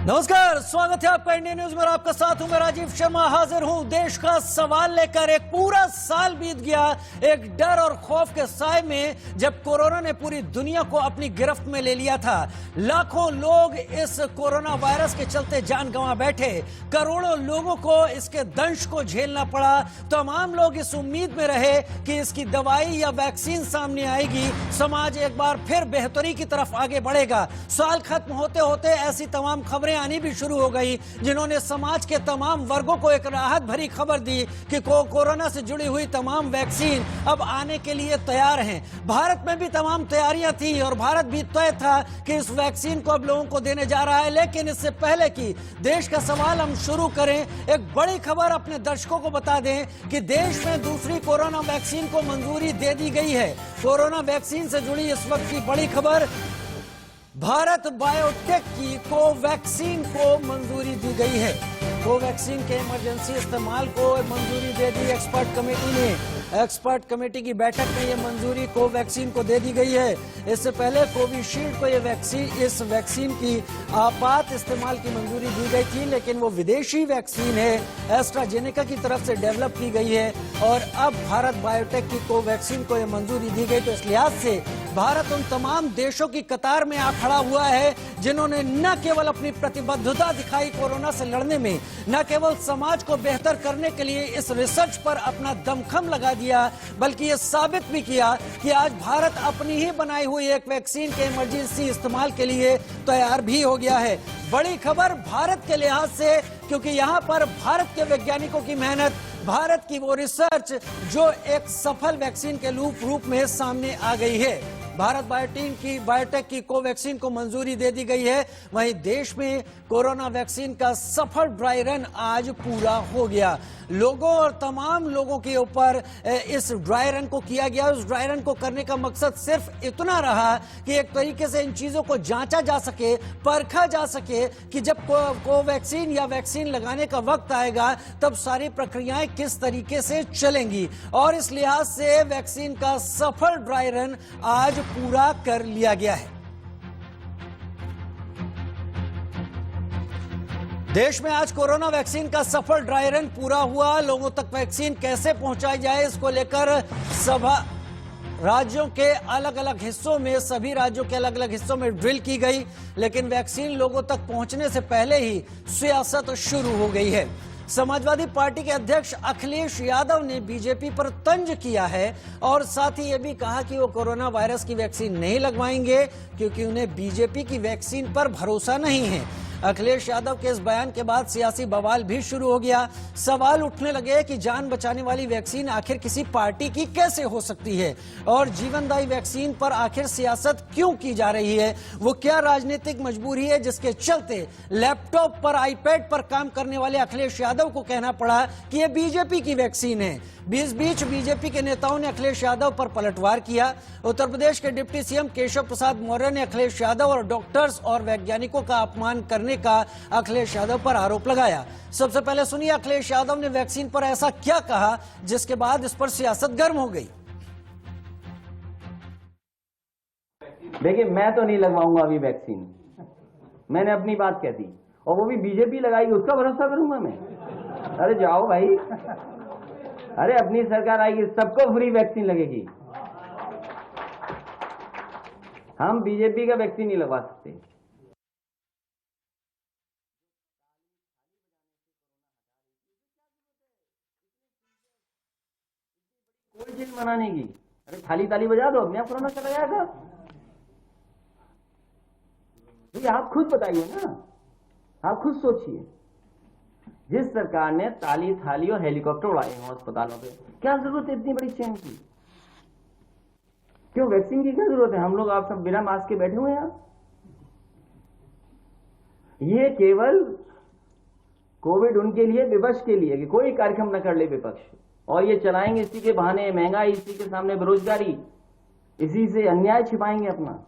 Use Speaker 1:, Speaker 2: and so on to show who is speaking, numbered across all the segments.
Speaker 1: नमस्कार, स्वागत है आपका इंडियन न्यूज में। आपका साथ हूं मैं राजीव शर्मा। हाजिर हूं देश का सवाल लेकर। एक पूरा साल बीत गया एक डर और खौफ के साए में, जब कोरोना ने पूरी दुनिया को अपनी गिरफ्त में ले लिया था। लाखों लोग इस कोरोना वायरस के चलते जान गंवा बैठे, करोड़ों लोगों को इसके दंश को झेलना पड़ा। तमाम लोग इस उम्मीद में रहे कि इसकी दवाई या वैक्सीन सामने आएगी, समाज एक बार फिर बेहतरी की तरफ आगे बढ़ेगा। साल खत्म होते होते ऐसी तमाम खबरें आनी भी शुरू हो गई, जिन्होंने समाज के तमाम वर्गों को एक राहत भरी खबर दी कि कोरोना से जुड़ी हुई तमाम वैक्सीन अब आने के लिए तैयार हैं। भारत में भी तमाम तैयारियां थी और भारत भी तय था कि इस वैक्सीन को अब लोगों को देने जा रहा है। लेकिन इससे पहले कि देश का सवाल हम शुरू करें, एक बड़ी खबर अपने दर्शकों को बता दें कि देश में दूसरी कोरोना वैक्सीन को मंजूरी दे दी गई है। कोरोना वैक्सीन से जुड़ी इस वक्त की बड़ी खबर, भारत बायोटेक की कोवैक्सीन को मंजूरी दी गई है। कोवैक्सीन के इमरजेंसी इस्तेमाल को मंजूरी दे दी एक्सपर्ट कमेटी ने। एक्सपर्ट कमेटी की बैठक में यह मंजूरी कोवैक्सीन को दे दी गई है। इससे पहले कोविशील्ड को इस वैक्सीन की आपात इस्तेमाल की मंजूरी दी गई थी, लेकिन वो विदेशी वैक्सीन है, एस्ट्राजेनेका की तरफ से डेवलप की गई है और अब भारत बायोटेक की कोवैक्सीन को यह मंजूरी दी गई। तो इस लिहाज से भारत उन तमाम देशों की कतार में आ खड़ा हुआ है जिन्होंने न केवल अपनी प्रतिबद्धता दिखाई कोरोना से लड़ने में, न केवल समाज को बेहतर करने के लिए इस रिसर्च पर अपना दमखम लगा दिया, बल्कि ये साबित भी किया कि आज भारत अपनी ही बनाई हुई एक वैक्सीन के इमरजेंसी इस्तेमाल के लिए तैयार भी हो गया है। बड़ी खबर भारत के लिहाज से, क्योंकि यहाँ पर भारत के वैज्ञानिकों की मेहनत, भारत की वो रिसर्च जो एक सफल वैक्सीन के रूप में सामने आ गई है। भारत बायोटेक की कोवैक्सीन को मंजूरी दे दी गई है। वहीं देश में कोरोना वैक्सीन का सफल ड्राई रन आज पूरा हो गया। लोगों और तमाम लोगों के ऊपर इस ड्राई रन को किया गया। उस ड्राई रन को करने का मकसद सिर्फ इतना रहा कि एक तरीके से इन चीजों को जांचा जा सके, परखा जा सके कि जब कोवैक्सीन या वैक्सीन लगाने का वक्त आएगा तब सारी प्रक्रियाएं किस तरीके से चलेंगी। और इस लिहाज से वैक्सीन का सफल ड्राई रन आज पूरा कर लिया गया है। देश में आज कोरोना वैक्सीन का सफल ड्राई रन पूरा हुआ। लोगों तक वैक्सीन कैसे पहुंचाई जाए, इसको लेकर राज्यों के अलग अलग हिस्सों में, सभी राज्यों के अलग अलग हिस्सों में ड्रिल की गई, लेकिन वैक्सीन लोगों तक पहुंचने से पहले ही सियासत शुरू हो गई है। समाजवादी पार्टी के अध्यक्ष अखिलेश यादव ने बीजेपी पर तंज किया है और साथ ही यह भी कहा कि वो कोरोना वायरस की वैक्सीन नहीं लगवाएंगे क्योंकि उन्हें बीजेपी की वैक्सीन पर भरोसा नहीं है। अखिलेश यादव के इस बयान के बाद सियासी बवाल भी शुरू हो गया। सवाल उठने लगे कि जान बचाने वाली वैक्सीन आखिर किसी पार्टी की कैसे हो सकती है और जीवनदायी वैक्सीन पर आखिर सियासत क्यों की जा रही है। वो क्या राजनीतिक मजबूरी है जिसके चलते लैपटॉप पर, आईपैड पर काम करने वाले अखिलेश यादव को कहना पड़ा कि ये बीजेपी की वैक्सीन है। बीच बीजेपी के नेताओं ने अखिलेश यादव पर पलटवार किया। उत्तर प्रदेश के डिप्टी सीएम केशव प्रसाद मौर्य ने अखिलेश यादव और डॉक्टर्स और वैज्ञानिकों का अपमान करने का अखिलेश यादव पर आरोप लगाया। सबसे पहले सुनिए अखिलेश यादव ने वैक्सीन पर ऐसा क्या कहा जिसके बाद इस पर सियासत गर्म हो गई।
Speaker 2: देखिए, मैं तो नहीं लगवाऊंगा अभी वैक्सीन, मैंने अपनी बात कह दी, और वो भी बीजेपी लगाएगी उसका भरोसा करूंगा मैं? अरे जाओ भाई, अरे अपनी सरकार आएगी, सबको फ्री वैक्सीन लगेगी। हम बीजेपी का वैक्सीन नहीं लगवा सकते। कोई चीज मनाने की, अरे थाली ताली बजा दो, अपने आप कोरोना चला जाएगा। तो आप खुद बताइए ना, आप खुद सोचिए, जिस सरकार ने ताली थाली और हेलीकॉप्टर उड़ाए हैं अस्पतालों पे, क्या जरूरत है इतनी बड़ी चेन की? क्यों वैक्सीन की क्या जरूरत है? हम लोग आप सब बिना मास्क के बैठे हुए हैं। ये केवल कोविड उनके लिए, विपक्ष के लिए, कि कोई कार्यक्रम न कर ले विपक्ष, और ये चलाएंगे इसी के बहाने महंगाई, इसी के सामने बेरोजगारी, इसी से अन्याय छिपाएंगे अपना।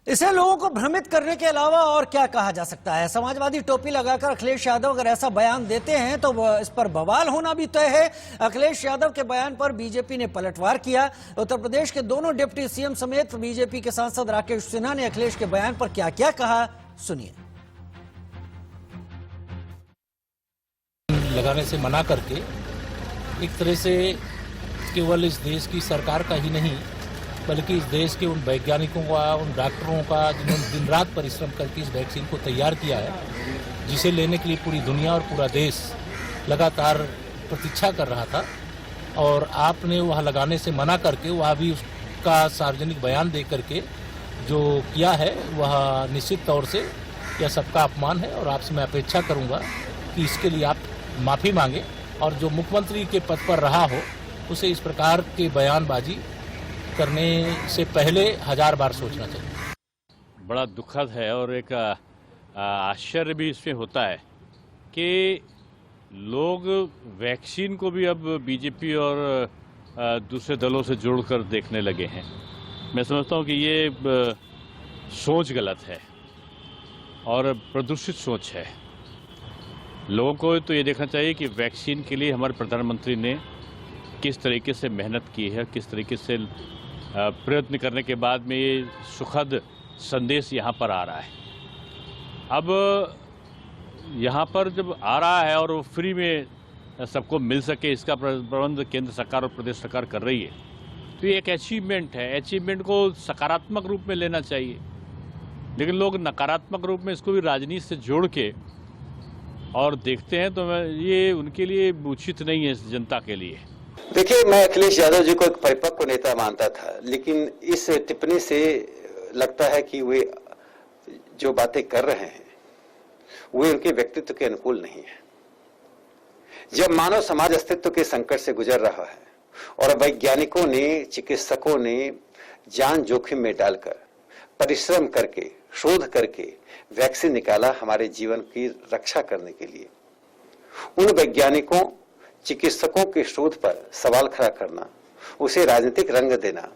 Speaker 1: इसे लोगों को भ्रमित करने के अलावा और क्या कहा जा सकता है। समाजवादी टोपी लगाकर अखिलेश यादव अगर ऐसा बयान देते हैं तो इस पर बवाल होना भी तय है। अखिलेश यादव के बयान पर बीजेपी ने पलटवार किया। उत्तर प्रदेश के दोनों डिप्टी सीएम समेत बीजेपी के सांसद राकेश सिन्हा ने अखिलेश के बयान पर क्या क्या कहा, सुनिए।
Speaker 3: लगाने से मना करके एक तरह से केवल इस देश की सरकार का ही नहीं बल्कि इस देश के उन वैज्ञानिकों का, उन डॉक्टरों का जिन्होंने दिन रात परिश्रम करके इस वैक्सीन को तैयार किया है, जिसे लेने के लिए पूरी दुनिया और पूरा देश लगातार प्रतीक्षा कर रहा था, और आपने वह लगाने से मना करके वह भी उसका सार्वजनिक बयान दे करके जो किया है वह निश्चित तौर से यह सबका अपमान है। और आपसे मैं अपेक्षा करूंगा कि इसके लिए आप माफ़ी मांगे और जो मुख्यमंत्री के पद पर रहा हो उसे इस प्रकार के बयानबाजी करने से पहले 1000 बार सोचना चाहिए।
Speaker 4: बड़ा दुखद है और एक आश्चर्य भी इसमें होता है कि लोग वैक्सीन को भी अब बीजेपी और दूसरे दलों से जोड़कर देखने लगे हैं। मैं समझता हूं कि ये सोच गलत है और प्रदूषित सोच है। लोगों को तो ये देखना चाहिए कि वैक्सीन के लिए हमारे प्रधानमंत्री ने किस तरीके से मेहनत की है, किस तरीके से प्रयत्न करने के बाद में ये सुखद संदेश यहाँ पर आ रहा है। अब यहाँ पर जब आ रहा है और वो फ्री में सबको मिल सके, इसका प्रबंध केंद्र सरकार और प्रदेश सरकार कर रही है, तो ये एक अचीवमेंट है। अचीवमेंट को सकारात्मक रूप में लेना चाहिए, लेकिन लोग नकारात्मक रूप में इसको भी राजनीति से जोड़ के और देखते हैं, तो ये उनके लिए उचित नहीं है जनता के लिए।
Speaker 5: देखिए, मैं अखिलेश यादव जी को एक परिपक्व नेता मानता था, लेकिन इस टिप्पणी से लगता है कि वे जो बातें कर रहे हैं वे उनके व्यक्तित्व के अनुकूल नहीं है। जब मानव समाज अस्तित्व के संकट से गुजर रहा है और वैज्ञानिकों ने, चिकित्सकों ने जान जोखिम में डालकर परिश्रम करके, शोध करके वैक्सीन निकाला हमारे जीवन की रक्षा करने के लिए, उन वैज्ञानिकों, चिकित्सकों के शोध पर सवाल खड़ा करना, उसे राजनीतिक रंग देना,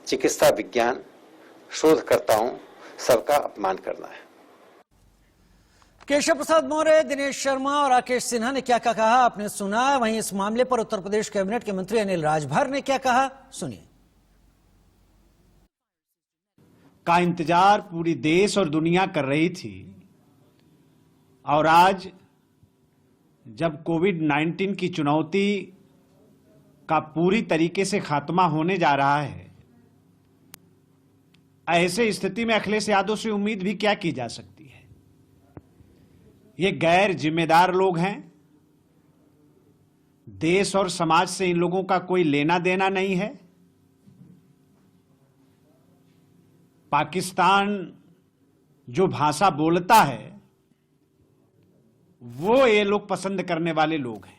Speaker 5: चिकित्सा विज्ञान, शोधकर्ताओं सबका अपमान करना है।
Speaker 1: केशव प्रसाद मौर्य, दिनेश शर्मा और राकेश सिन्हा ने क्या कहा आपने सुना। वहीं इस मामले पर उत्तर प्रदेश कैबिनेट के मंत्री अनिल राजभर ने क्या कहा, सुनिए।
Speaker 6: का इंतजार पूरी देश और दुनिया कर रही थी, और आज जब कोविड-19 की चुनौती का पूरी तरीके से खात्मा होने जा रहा है, ऐसे स्थिति में अखिलेश यादव से उम्मीद भी क्या की जा सकती है। ये गैर जिम्मेदार लोग हैं, देश और समाज से इन लोगों का कोई लेना देना नहीं है। पाकिस्तान जो भाषा बोलता है वो ये लोग पसंद करने वाले लोग हैं।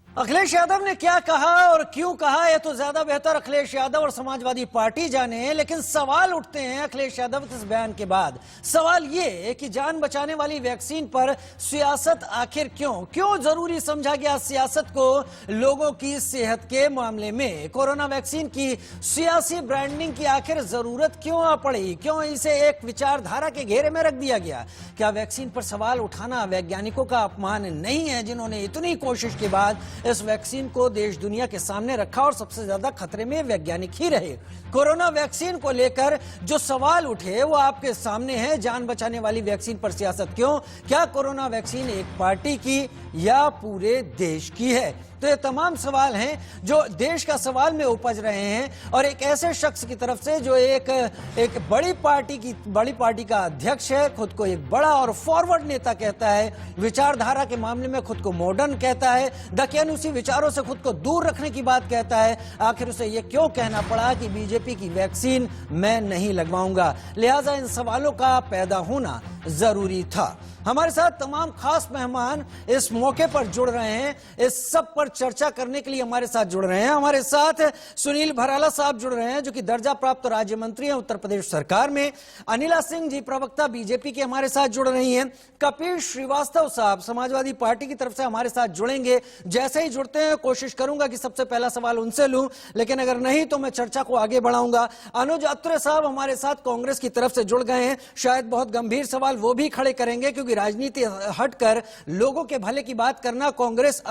Speaker 1: अखिलेश यादव ने क्या कहा और क्यों कहा, यह तो ज्यादा बेहतर अखिलेश यादव और समाजवादी पार्टी जाने। लेकिन सवाल उठते हैं अखिलेश यादव के इस बयान के बाद। सवाल ये कि जान बचाने वाली वैक्सीन पर सियासत आखिर क्यों जरूरी समझा गया सियासत को लोगों की सेहत के मामले में। कोरोना वैक्सीन की सियासी ब्रांडिंग की आखिर जरूरत क्यों आ पड़ी, क्यों इसे एक विचारधारा के घेरे में रख दिया गया। क्या वैक्सीन पर सवाल उठाना वैज्ञानिकों का अपमान नहीं है, जिन्होंने इतनी कोशिश के बाद इस वैक्सीन को देश दुनिया के सामने रखा और सबसे ज्यादा खतरे में वैज्ञानिक ही रहे। कोरोना वैक्सीन को लेकर जो सवाल उठे वो आपके सामने हैं। जान बचाने वाली वैक्सीन पर सियासत क्यों? क्या कोरोना वैक्सीन एक पार्टी की या पूरे देश की है? तो ये तमाम सवाल हैं जो देश का सवाल में उपज रहे हैं, और एक ऐसे शख्स की तरफ से जो एक बड़ी पार्टी का अध्यक्ष है, खुद को एक बड़ा और फॉरवर्ड नेता कहता है, विचारधारा के मामले में खुद को मॉडर्न कहता है, दकियानूसी विचारों से खुद को दूर रखने की बात कहता है। आखिर उसे ये क्यों कहना पड़ा कि बीजेपी की वैक्सीन मैं नहीं लगवाऊंगा? लिहाजा इन सवालों का पैदा होना जरूरी था। हमारे साथ तमाम खास मेहमान इस मौके पर जुड़ रहे हैं, इस सब पर चर्चा करने के लिए हमारे साथ जुड़ रहे हैं। हमारे साथ सुनील भराला साहब जुड़ रहे हैं, जो कि दर्जा प्राप्त राज्य मंत्री हैं उत्तर प्रदेश सरकार में। अनिला सिंह जी, प्रवक्ता बीजेपी के, हमारे साथ जुड़ रही हैं। कपिल श्रीवास्तव साहब समाजवादी पार्टी की तरफ से हमारे साथ जुड़ेंगे। जैसे ही जुड़ते हैं कोशिश करूंगा कि सबसे पहला सवाल उनसे लूं, लेकिन अगर नहीं तो मैं चर्चा को आगे बढ़ाऊंगा। अनुज अत्रे साहब हमारे साथ कांग्रेस की तरफ से जुड़ गए हैं। शायद बहुत गंभीर सवाल वो भी खड़े करेंगे, क्योंकि राजनीति हटकर लोगों के भले की बात करना कांग्रेस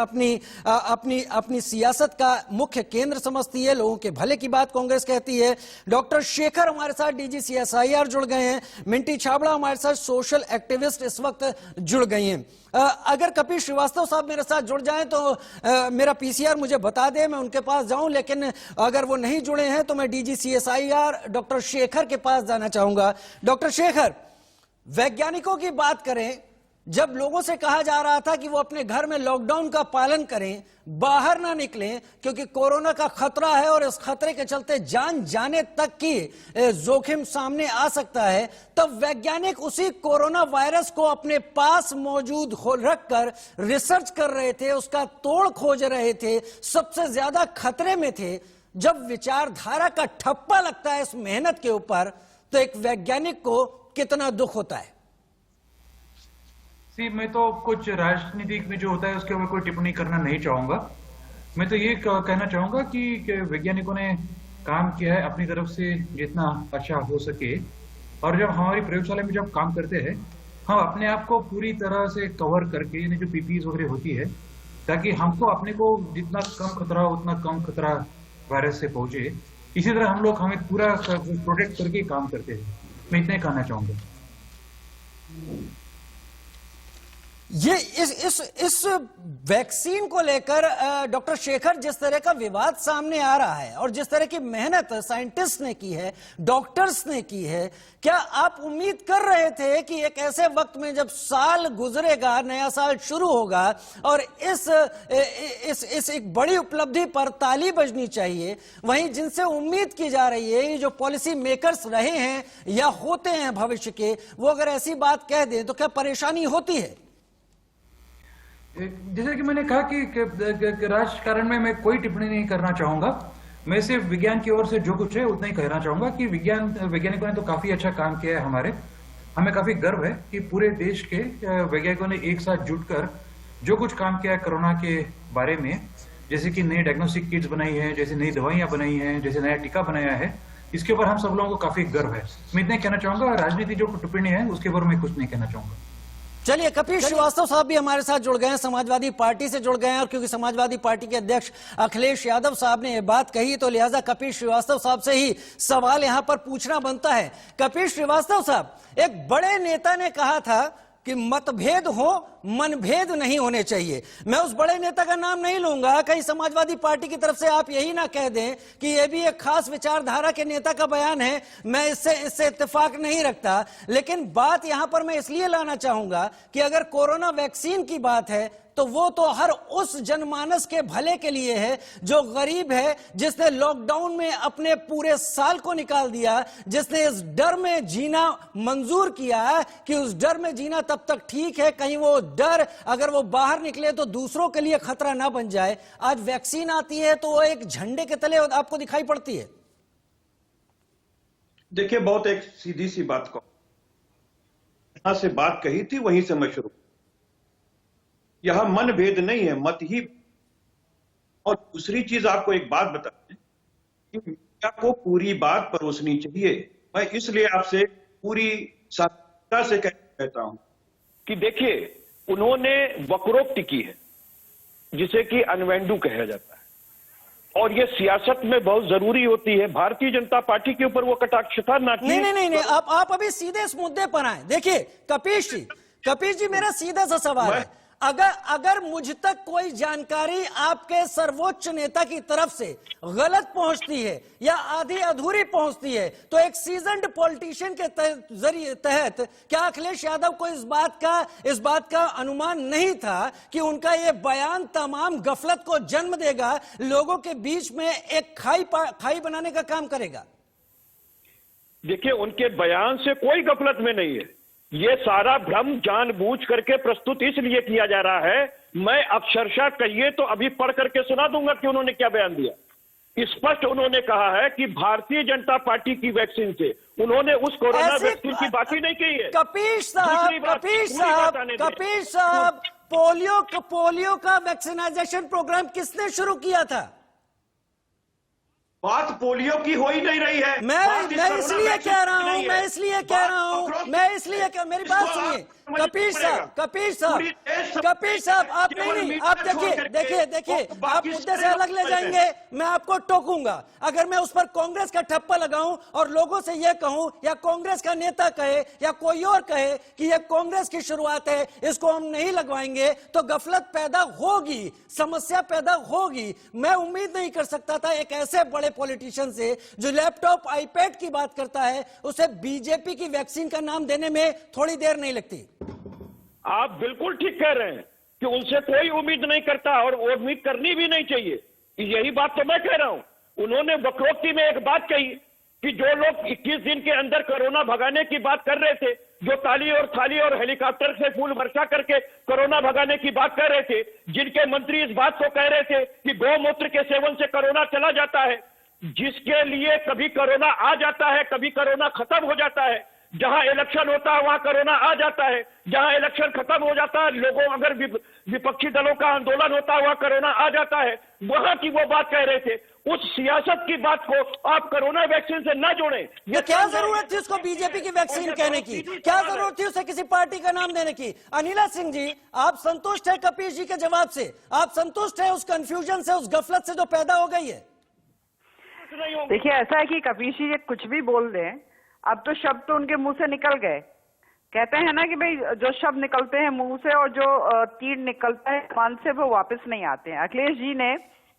Speaker 1: अपनी अपनी सियासत का मुख्य केंद्र समझती है, लोगों के भले की बात कांग्रेस कहती है। डॉक्टर शेखर हमारे साथ डीजी CSIR जुड़ गए हैं, मिंटी छाबड़ा हमारे साथ सोशल एक्टिविस्ट इस वक्त जुड़ गई हैं। अगर कपिल श्रीवास्तव साहब मेरे साथ जुड़ जाएं तो मेरा PCR मुझे बता दे, मैं उनके पास जाऊं, लेकिन अगर वो नहीं जुड़े हैं तो मैं डीजी CSIR डॉक्टर शेखर के पास जाना चाहूंगा। डॉक्टर शेखर, वैज्ञानिकों की बात करें, जब लोगों से कहा जा रहा था कि वो अपने घर में लॉकडाउन का पालन करें, बाहर ना निकलें क्योंकि कोरोना का खतरा है और इस खतरे के चलते जान जाने तक की जोखिम सामने आ सकता है, तब वैज्ञानिक उसी कोरोना वायरस को अपने पास मौजूद रखकर रिसर्च कर रहे थे, उसका तोड़ खोज रहे थे, सबसे ज्यादा खतरे में थे। जब विचारधारा का ठप्पा लगता है इस मेहनत के ऊपर, तो एक वैज्ञानिक को कितना दुख होता है?
Speaker 7: मैं तो कुछ राजनीतिक में जो होता है उसके ऊपर कोई टिप्पणी करना नहीं चाहूंगा। मैं तो ये कहना चाहूंगा कि वैज्ञानिकों ने काम किया है अपनी तरफ से जितना अच्छा हो सके, और जब हमारी प्रयोगशाला में जब काम करते हैं हम अपने आप को पूरी तरह से कवर करके, यानी जो PPE वगैरह होती है, ताकि हमको अपने को जितना कम खतरा हो उतना कम खतरा वायरस से पहुंचे। इसी तरह हम लोग हमें पूरा प्रोटेक्ट करके काम करते हैं। मैं इतना ही कहना चाहूंगा।
Speaker 1: ये इस वैक्सीन को लेकर डॉक्टर शेखर, जिस तरह का विवाद सामने आ रहा है और जिस तरह की मेहनत साइंटिस्ट ने की है, डॉक्टर्स ने की है, क्या आप उम्मीद कर रहे थे कि एक ऐसे वक्त में जब साल गुजरेगा, नया साल शुरू होगा और इस एक बड़ी उपलब्धि पर ताली बजनी चाहिए, वहीं जिनसे उम्मीद की जा रही है, ये जो पॉलिसी मेकर्स रहे हैं या होते हैं भविष्य के, वो अगर ऐसी बात कह दें तो क्या परेशानी होती है?
Speaker 7: जैसे कि मैंने कहा कि राजकारण में मैं कोई टिप्पणी नहीं करना चाहूंगा। मैं सिर्फ विज्ञान की ओर से जो कुछ है उतना ही कहना चाहूंगा कि वैज्ञानिकों ने तो काफी अच्छा काम किया है। हमें काफी गर्व है कि पूरे देश के वैज्ञानिकों ने एक साथ जुटकर जो कुछ काम किया है कोरोना के बारे में, जैसे कि नई डायग्नोस्टिक किट्स बनाई है, जैसे नई दवाइयां बनाई हैं, जैसे नया टीका बनाया है, इसके ऊपर हम सब लोगों को काफी गर्व है। मैं इतना कहना चाहूंगा। राजनीति जो टिप्पणी है उसके ऊपर मैं कुछ नहीं कहना चाहूंगा।
Speaker 1: चलिए, कपिल श्रीवास्तव साहब भी हमारे साथ जुड़ गए हैं, समाजवादी पार्टी से जुड़ गए हैं, और क्योंकि समाजवादी पार्टी के अध्यक्ष अखिलेश यादव साहब ने यह बात कही तो लिहाजा कपिल श्रीवास्तव साहब से ही सवाल यहां पर पूछना बनता है। कपिल श्रीवास्तव साहब, एक बड़े नेता ने कहा था कि मतभेद हो, मनभेद नहीं होने चाहिए। मैं उस बड़े नेता का नाम नहीं लूंगा, कहीं समाजवादी पार्टी की तरफ से आप यही ना कह दें कि यह भी एक खास विचारधारा के नेता का बयान है, मैं इससे इत्तेफाक नहीं रखता। लेकिन बात यहां पर मैं इसलिए लाना चाहूंगा कि अगर कोरोना वैक्सीन की बात है तो वो तो हर उस जनमानस के भले के लिए है जो गरीब है, जिसने लॉकडाउन में अपने पूरे साल को निकाल दिया, जिसने इस डर में जीना मंजूर किया कि उस डर में जीना तब तक ठीक है, कहीं वो डर अगर वो बाहर निकले तो दूसरों के लिए खतरा ना बन जाए। आज वैक्सीन आती है तो वो एक झंडे के तले आपको दिखाई पड़ती है।
Speaker 8: देखिए, बहुत एक सीधी सी बात को यहां से बात कही थी, वहीं से मैं शुरू। यहां मन भेद नहीं है, मत ही। और दूसरी चीज आपको एक बात बता दें कि मीडिया को पूरी बात परोसनी चाहिए। मैं इसलिए आपसे पूरी सावधानी से कहता हूं
Speaker 9: कि देखिए, उन्होंने वक्रोक्ति की है जिसे कि अनवेंडू कहा जाता है, और ये सियासत में बहुत जरूरी होती है। भारतीय जनता पार्टी के ऊपर वो कटाक्ष था ना कि
Speaker 1: नहीं, आप अभी सीधे इस मुद्दे पर आए। देखिए कपिल जी, मेरा सीधा सा सवाल है, अगर मुझ तक कोई जानकारी आपके सर्वोच्च नेता की तरफ से गलत पहुंचती है या आधी अधूरी पहुंचती है, तो एक सीजन्ड पॉलिटिशियन के तहत क्या अखिलेश यादव को इस बात का अनुमान नहीं था कि उनका यह बयान तमाम गफलत को जन्म देगा, लोगों के बीच में एक खाई बनाने का काम करेगा?
Speaker 9: देखिए, उनके बयान से कोई गफलत में नहीं है। ये सारा भ्रम जानबूझ करके प्रस्तुत इसलिए किया जा रहा है। मैं अक्षरशः कहिए तो अभी पढ़ करके सुना दूंगा कि उन्होंने क्या बयान दिया। स्पष्ट उन्होंने कहा है कि भारतीय जनता पार्टी की वैक्सीन से उन्होंने उस कोरोना वैक्सीन की बात ही नहीं की है।
Speaker 1: कपिल साहब, पोलियो का वैक्सीनाइजेशन प्रोग्राम किसने शुरू किया था?
Speaker 8: बात पोलियो की हो ही नहीं रही है।
Speaker 1: मैं इसलिए कह रहा हूं, मैं इसलिए मेरी बात सुनिए कपिल साहब, आप नहीं, आप देखिए, आप मुद्दे से अलग ले जाएंगे, मैं आपको टोकूंगा। अगर मैं उस पर कांग्रेस का ठप्पा लगाऊं और लोगों से यह कहूं, या कांग्रेस का नेता कहे या कोई और कहे कि यह कांग्रेस की शुरुआत है, इसको हम नहीं लगवाएंगे, तो गफलत पैदा होगी, समस्या पैदा होगी। मैं उम्मीद नहीं कर सकता था एक ऐसे बड़े पॉलिटिशियन से जो लैपटॉप आईपैड की बात करता है, उसे बीजेपी की वैक्सीन का नाम देने में थोड़ी देर नहीं लगती।
Speaker 9: आप बिल्कुल ठीक कह रहे हैं कि उनसे कोई उम्मीद नहीं करता और उम्मीद करनी भी नहीं चाहिए। यही बात तो मैं कह रहा हूं। उन्होंने वक्रोक्ति में एक बात कही कि जो लोग 21 दिन के अंदर कोरोना भगाने की बात कर रहे थे, जो ताली और थाली और हेलीकॉप्टर से फूल वर्षा करके कोरोना भगाने की बात कर रहे थे, जिनके मंत्री इस बात को कह रहे थे कि गौमूत्र के सेवन से कोरोना चला जाता है, जिसके लिए कभी कोरोना आ जाता है, कभी कोरोना खत्म हो जाता है, जहां इलेक्शन होता है वहां कोरोना आ जाता है, जहां इलेक्शन खत्म हो जाता है, लोगों अगर विपक्षी दलों का आंदोलन होता है वहां कोरोना आ जाता है, वहां की वो बात कह रहे थे। उस सियासत की बात को आप कोरोना वैक्सीन से ना जोड़ें।
Speaker 1: ये क्या जरूरत थी उसको बीजेपी की वैक्सीन कहने की? क्या जरूरत थी उसे किसी पार्टी का नाम देने की? अनिला सिंह जी, आप संतुष्ट है कपिल जी के जवाब से? आप संतुष्ट है उस कंफ्यूजन से, उस गफलत से जो पैदा हो गई है?
Speaker 10: देखिए, ऐसा है कि कपिल जी ये कुछ भी बोल दें, अब तो शब्द तो उनके मुंह से निकल गए। कहते हैं ना कि भाई जो शब्द निकलते हैं मुंह से और जो तीर निकलता है कान से, वो वापस नहीं आते हैं। अखिलेश जी ने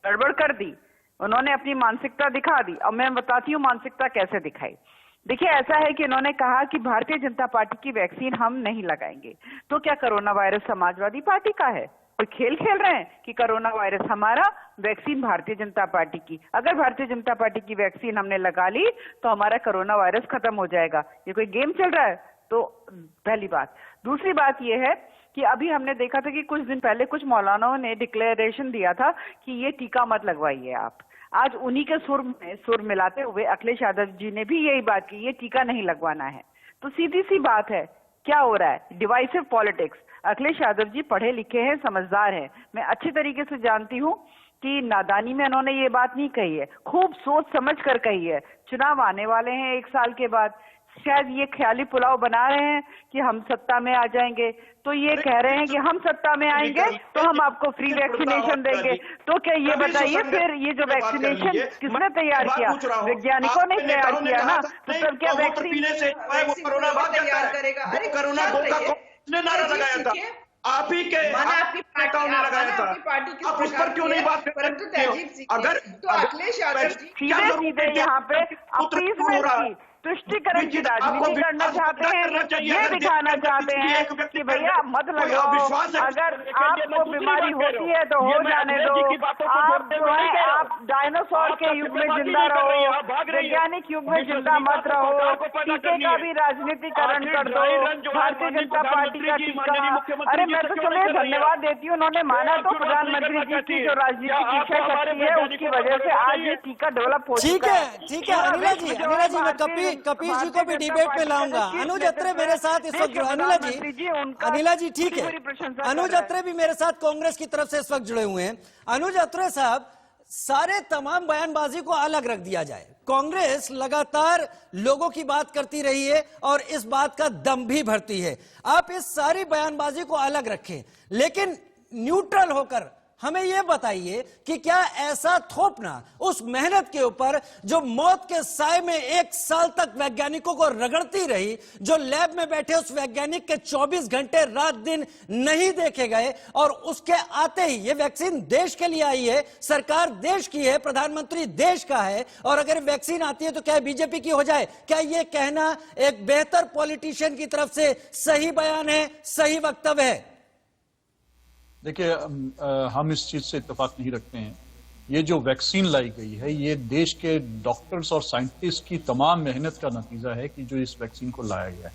Speaker 10: गड़बड़ कर दी, उन्होंने अपनी मानसिकता दिखा दी। अब मैं बताती हूँ मानसिकता कैसे दिखाई। देखिए, ऐसा है कि इन्होंने कहा कि भारतीय जनता पार्टी की वैक्सीन हम नहीं लगाएंगे। तो क्या कोरोना वायरस समाजवादी पार्टी का है? कोई खेल खेल रहे हैं कि कोरोना वायरस हमारा, वैक्सीन भारतीय जनता पार्टी की? अगर भारतीय जनता पार्टी की वैक्सीन हमने लगा ली तो हमारा कोरोना वायरस खत्म हो जाएगा। ये कोई गेम चल रहा है? तो पहली बात। दूसरी बात यह है कि अभी हमने देखा था कि कुछ दिन पहले कुछ मौलानाओं ने डिक्लेरेशन दिया था कि ये टीका मत लगवाइए आप। आज उन्हीं के सुर मिलाते हुए अखिलेश यादव जी ने भी यही बात की, ये टीका नहीं लगवाना है। तो सीधी सी बात है, क्या हो रहा है? Divisive politics. अखिलेश यादव जी पढ़े लिखे हैं, समझदार हैं। मैं अच्छी तरीके से जानती हूँ कि नादानी में उन्होंने ये बात नहीं कही है, खूब सोच समझ कर कही है। चुनाव आने वाले हैं 1 साल के बाद, शायद ये ख्याली पुलाव बना रहे हैं कि हम सत्ता में आ जाएंगे, तो ये कह रहे हैं कि हम सत्ता में आएंगे तो हम आपको फ्री वैक्सीनेशन देंगे। तो क्या ये बताइए, फिर ये जो वैक्सीनेशन किसने तैयार किया? वैज्ञानिकों ने तैयार किया ना। तो तब क्या वैक्सीन
Speaker 8: ने नारा लगाया था? आप ही के नेताओं ने लगाया था। आप उस पर क्यों नहीं बात करते? अगर
Speaker 10: अखिलेश यादव सीधे यहाँ पे अपील तुष्टिकरण की राजनीति करना चाहते हैं, ये दिखाना चाहते हैं कि भैया मत लगाओ, अगर आपको बीमारी होती है तो हो जाने दो, आप जो है आप डायनासोर के युग में जिंदा रहो, वैज्ञानिक युग में जिंदा मत रहो, टीके का भी राजनीतिकरण कर दो, भारतीय जनता पार्टी का टीका। अरे मैं तो चलिए धन्यवाद देती हूँ, उन्होंने माना तो प्रधानमंत्री जी की जो राजनीतिक इच्छा शक्ति है उसकी वजह से आज ये टीका डेवलप हो चुका है।
Speaker 1: ठीक है अनिला जी, मैं कपिल जी को भी डिबेट में लाऊंगा। अनुज अत्रे मेरे साथ इस वक्त, अनिला जी ठीक है, अनुज अत्रे भी मेरे साथ कांग्रेस की तरफ से इस वक्त जुड़े हुए हैं। अनुज अत्रे साहब, सारे तमाम बयानबाजी को अलग रख दिया जाए। कांग्रेस लगातार लोगों की बात करती रही है और इस बात का दम भी भरती है। आप इस सारी बयानबाजी को अलग रखें, लेकिन न्यूट्रल होकर हमें यह बताइए कि क्या ऐसा थोपना उस मेहनत के ऊपर जो मौत के साए में 1 साल तक वैज्ञानिकों को रगड़ती रही, जो लैब में बैठे उस वैज्ञानिक के 24 घंटे रात दिन नहीं देखे गए, और उसके आते ही ये वैक्सीन देश के लिए आई है, सरकार देश की है, प्रधानमंत्री देश का है, और अगर वैक्सीन आती है तो क्या बीजेपी की हो जाए? क्या यह कहना एक बेहतर पॉलिटिशियन की तरफ से सही बयान है, सही वक्तव्य है?
Speaker 11: देखिए, हम इस चीज से इत्तेफाक नहीं रखते हैं। ये जो वैक्सीन लाई गई है, ये देश के डॉक्टर्स और साइंटिस्ट की तमाम मेहनत का नतीजा है कि जो इस वैक्सीन को लाया गया है।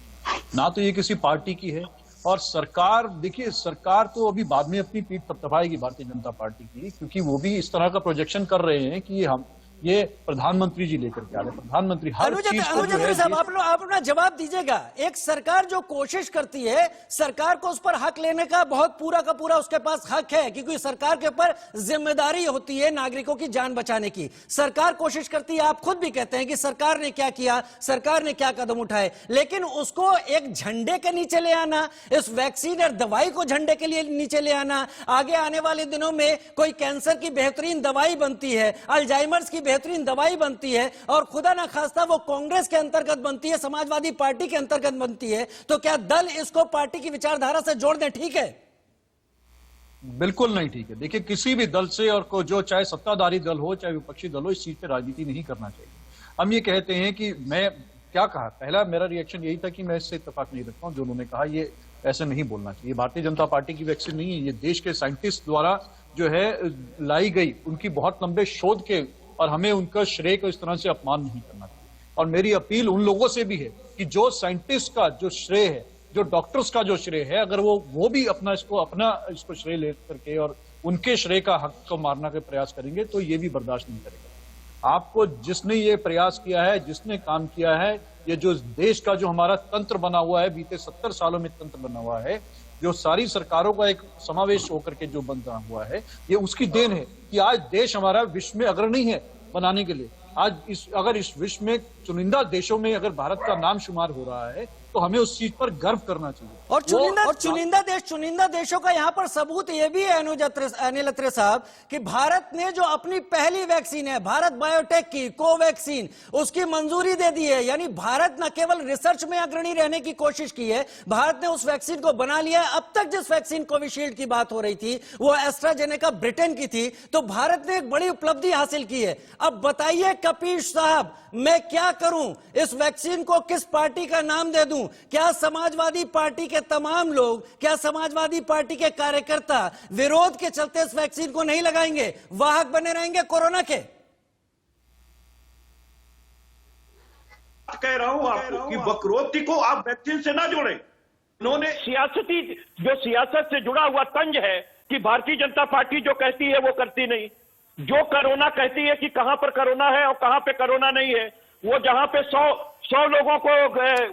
Speaker 11: ना तो ये किसी पार्टी की है, और सरकार, देखिए सरकार तो अभी बाद में अपनी पीठ थपथपाएगी भारतीय जनता पार्टी की, क्योंकि वो भी इस तरह का प्रोजेक्शन कर रहे हैं कि ये प्रधानमंत्री जी लेकर के आ रहे हैं। प्रधानमंत्री हर चीज को जो है
Speaker 1: साहब आप अपना जवाब दीजिएगा। एक सरकार जो कोशिश करती है, सरकार को उस पर हक लेने का बहुत पूरा का पूरा उसके पास हक है, क्योंकि सरकार के ऊपर जिम्मेदारी होती है नागरिकों की जान बचाने की। सरकार कोशिश करती है, आप खुद भी कहते हैं कि सरकार ने क्या किया, सरकार ने क्या कदम उठाए, लेकिन उसको एक झंडे के नीचे ले आना, इस वैक्सीन और दवाई को झंडे के लिए नीचे ले आना, आगे आने वाले दिनों में कोई कैंसर की बेहतरीन दवाई बनती है, अल्जाइमर्स की बेहतरीन दवाई बनती है और खुदा ना खास्ता वो कांग्रेस के अंतर्गत बनती है, समाजवादी पार्टी के अंतर्गत बनती है, तो क्या दल इसको पार्टी की विचारधारा से जोड़ दें? ठीक है?
Speaker 11: बिल्कुल नहीं ठीक है। देखिए, किसी भी दल से और को जो चाहे सत्ताधारी दल हो चाहे विपक्षी दल हो, इस चीज पे राजनीति नहीं करना चाहिए। हम ये कहते हैं कि मैं क्या कहा, पहला मेरा रिएक्शन यही था कि मैं इससे इत्तेफाक नहीं रखता हूं जो उन्होंने कहा, ये ऐसे नहीं बोलना चाहिए। भारतीय जनता पार्टी की वैक्सीन नहीं है, ये देश के साइंटिस्ट द्वारा जो है लाई गई, उनकी बहुत लंबे शोध के, और हमें उनका श्रेय को इस तरह से अपमान नहीं करना चाहिए। और मेरी अपील उन लोगों से भी है कि जो साइंटिस्ट का जो श्रेय है, जो डॉक्टर्स का जो श्रेय है, अगर वो भी अपना इसको श्रेय ले करके और उनके श्रेय का हक को मारना के प्रयास करेंगे तो ये भी बर्दाश्त नहीं करेगा। आपको जिसने ये प्रयास किया है, जिसने काम किया है, ये जो देश का जो हमारा तंत्र बना हुआ है, बीते 70 सालों में तंत्र बना हुआ है, जो सारी सरकारों का एक समावेश होकर के जो बना हुआ है, ये उसकी देन है कि आज देश हमारा विश्व में अग्रणी है बनाने के लिए। आज अगर इस विश्व में चुनिंदा देशों में अगर भारत का नाम शुमार हो रहा है तो हमें उस चीज पर गर्व करना चाहिए।
Speaker 1: और चुनिंदा देशों का यहाँ पर सबूत ये भी है अनिल अत्रे साहब कि भारत ने जो अपनी पहली वैक्सीन है भारत बायोटेक की कोवैक्सीन, उसकी मंजूरी दे दी है। यानी भारत न केवल रिसर्च में अग्रणी रहने की कोशिश की है, भारत ने उस वैक्सीन को बना लिया है। अब तक जिस वैक्सीन कोविशील्ड की बात हो रही थी वो एस्ट्राजेनेका ब्रिटेन की थी, तो भारत ने एक बड़ी उपलब्धि हासिल की है। अब बताइए कपीश साहब, मैं क्या करूं? इस वैक्सीन को किस पार्टी का नाम दे दूं? क्या समाजवादी पार्टी के तमाम लोग, क्या समाजवादी पार्टी के कार्यकर्ता विरोध के चलते इस वैक्सीन को नहीं लगाएंगे, वाहक बने रहेंगे कोरोना के?
Speaker 8: कह रहा हूं आपको कि वक्रोक्ति को आप वैक्सीन से ना जोड़ें। उन्होंने
Speaker 9: सियासत से जुड़ा हुआ तंज है कि भारतीय जनता पार्टी जो कहती है वो करती नहीं। जो कोरोना कहती है कि कहां पर कोरोना है और कहां पे कोरोना नहीं है, वो जहां पे 100 लोगों को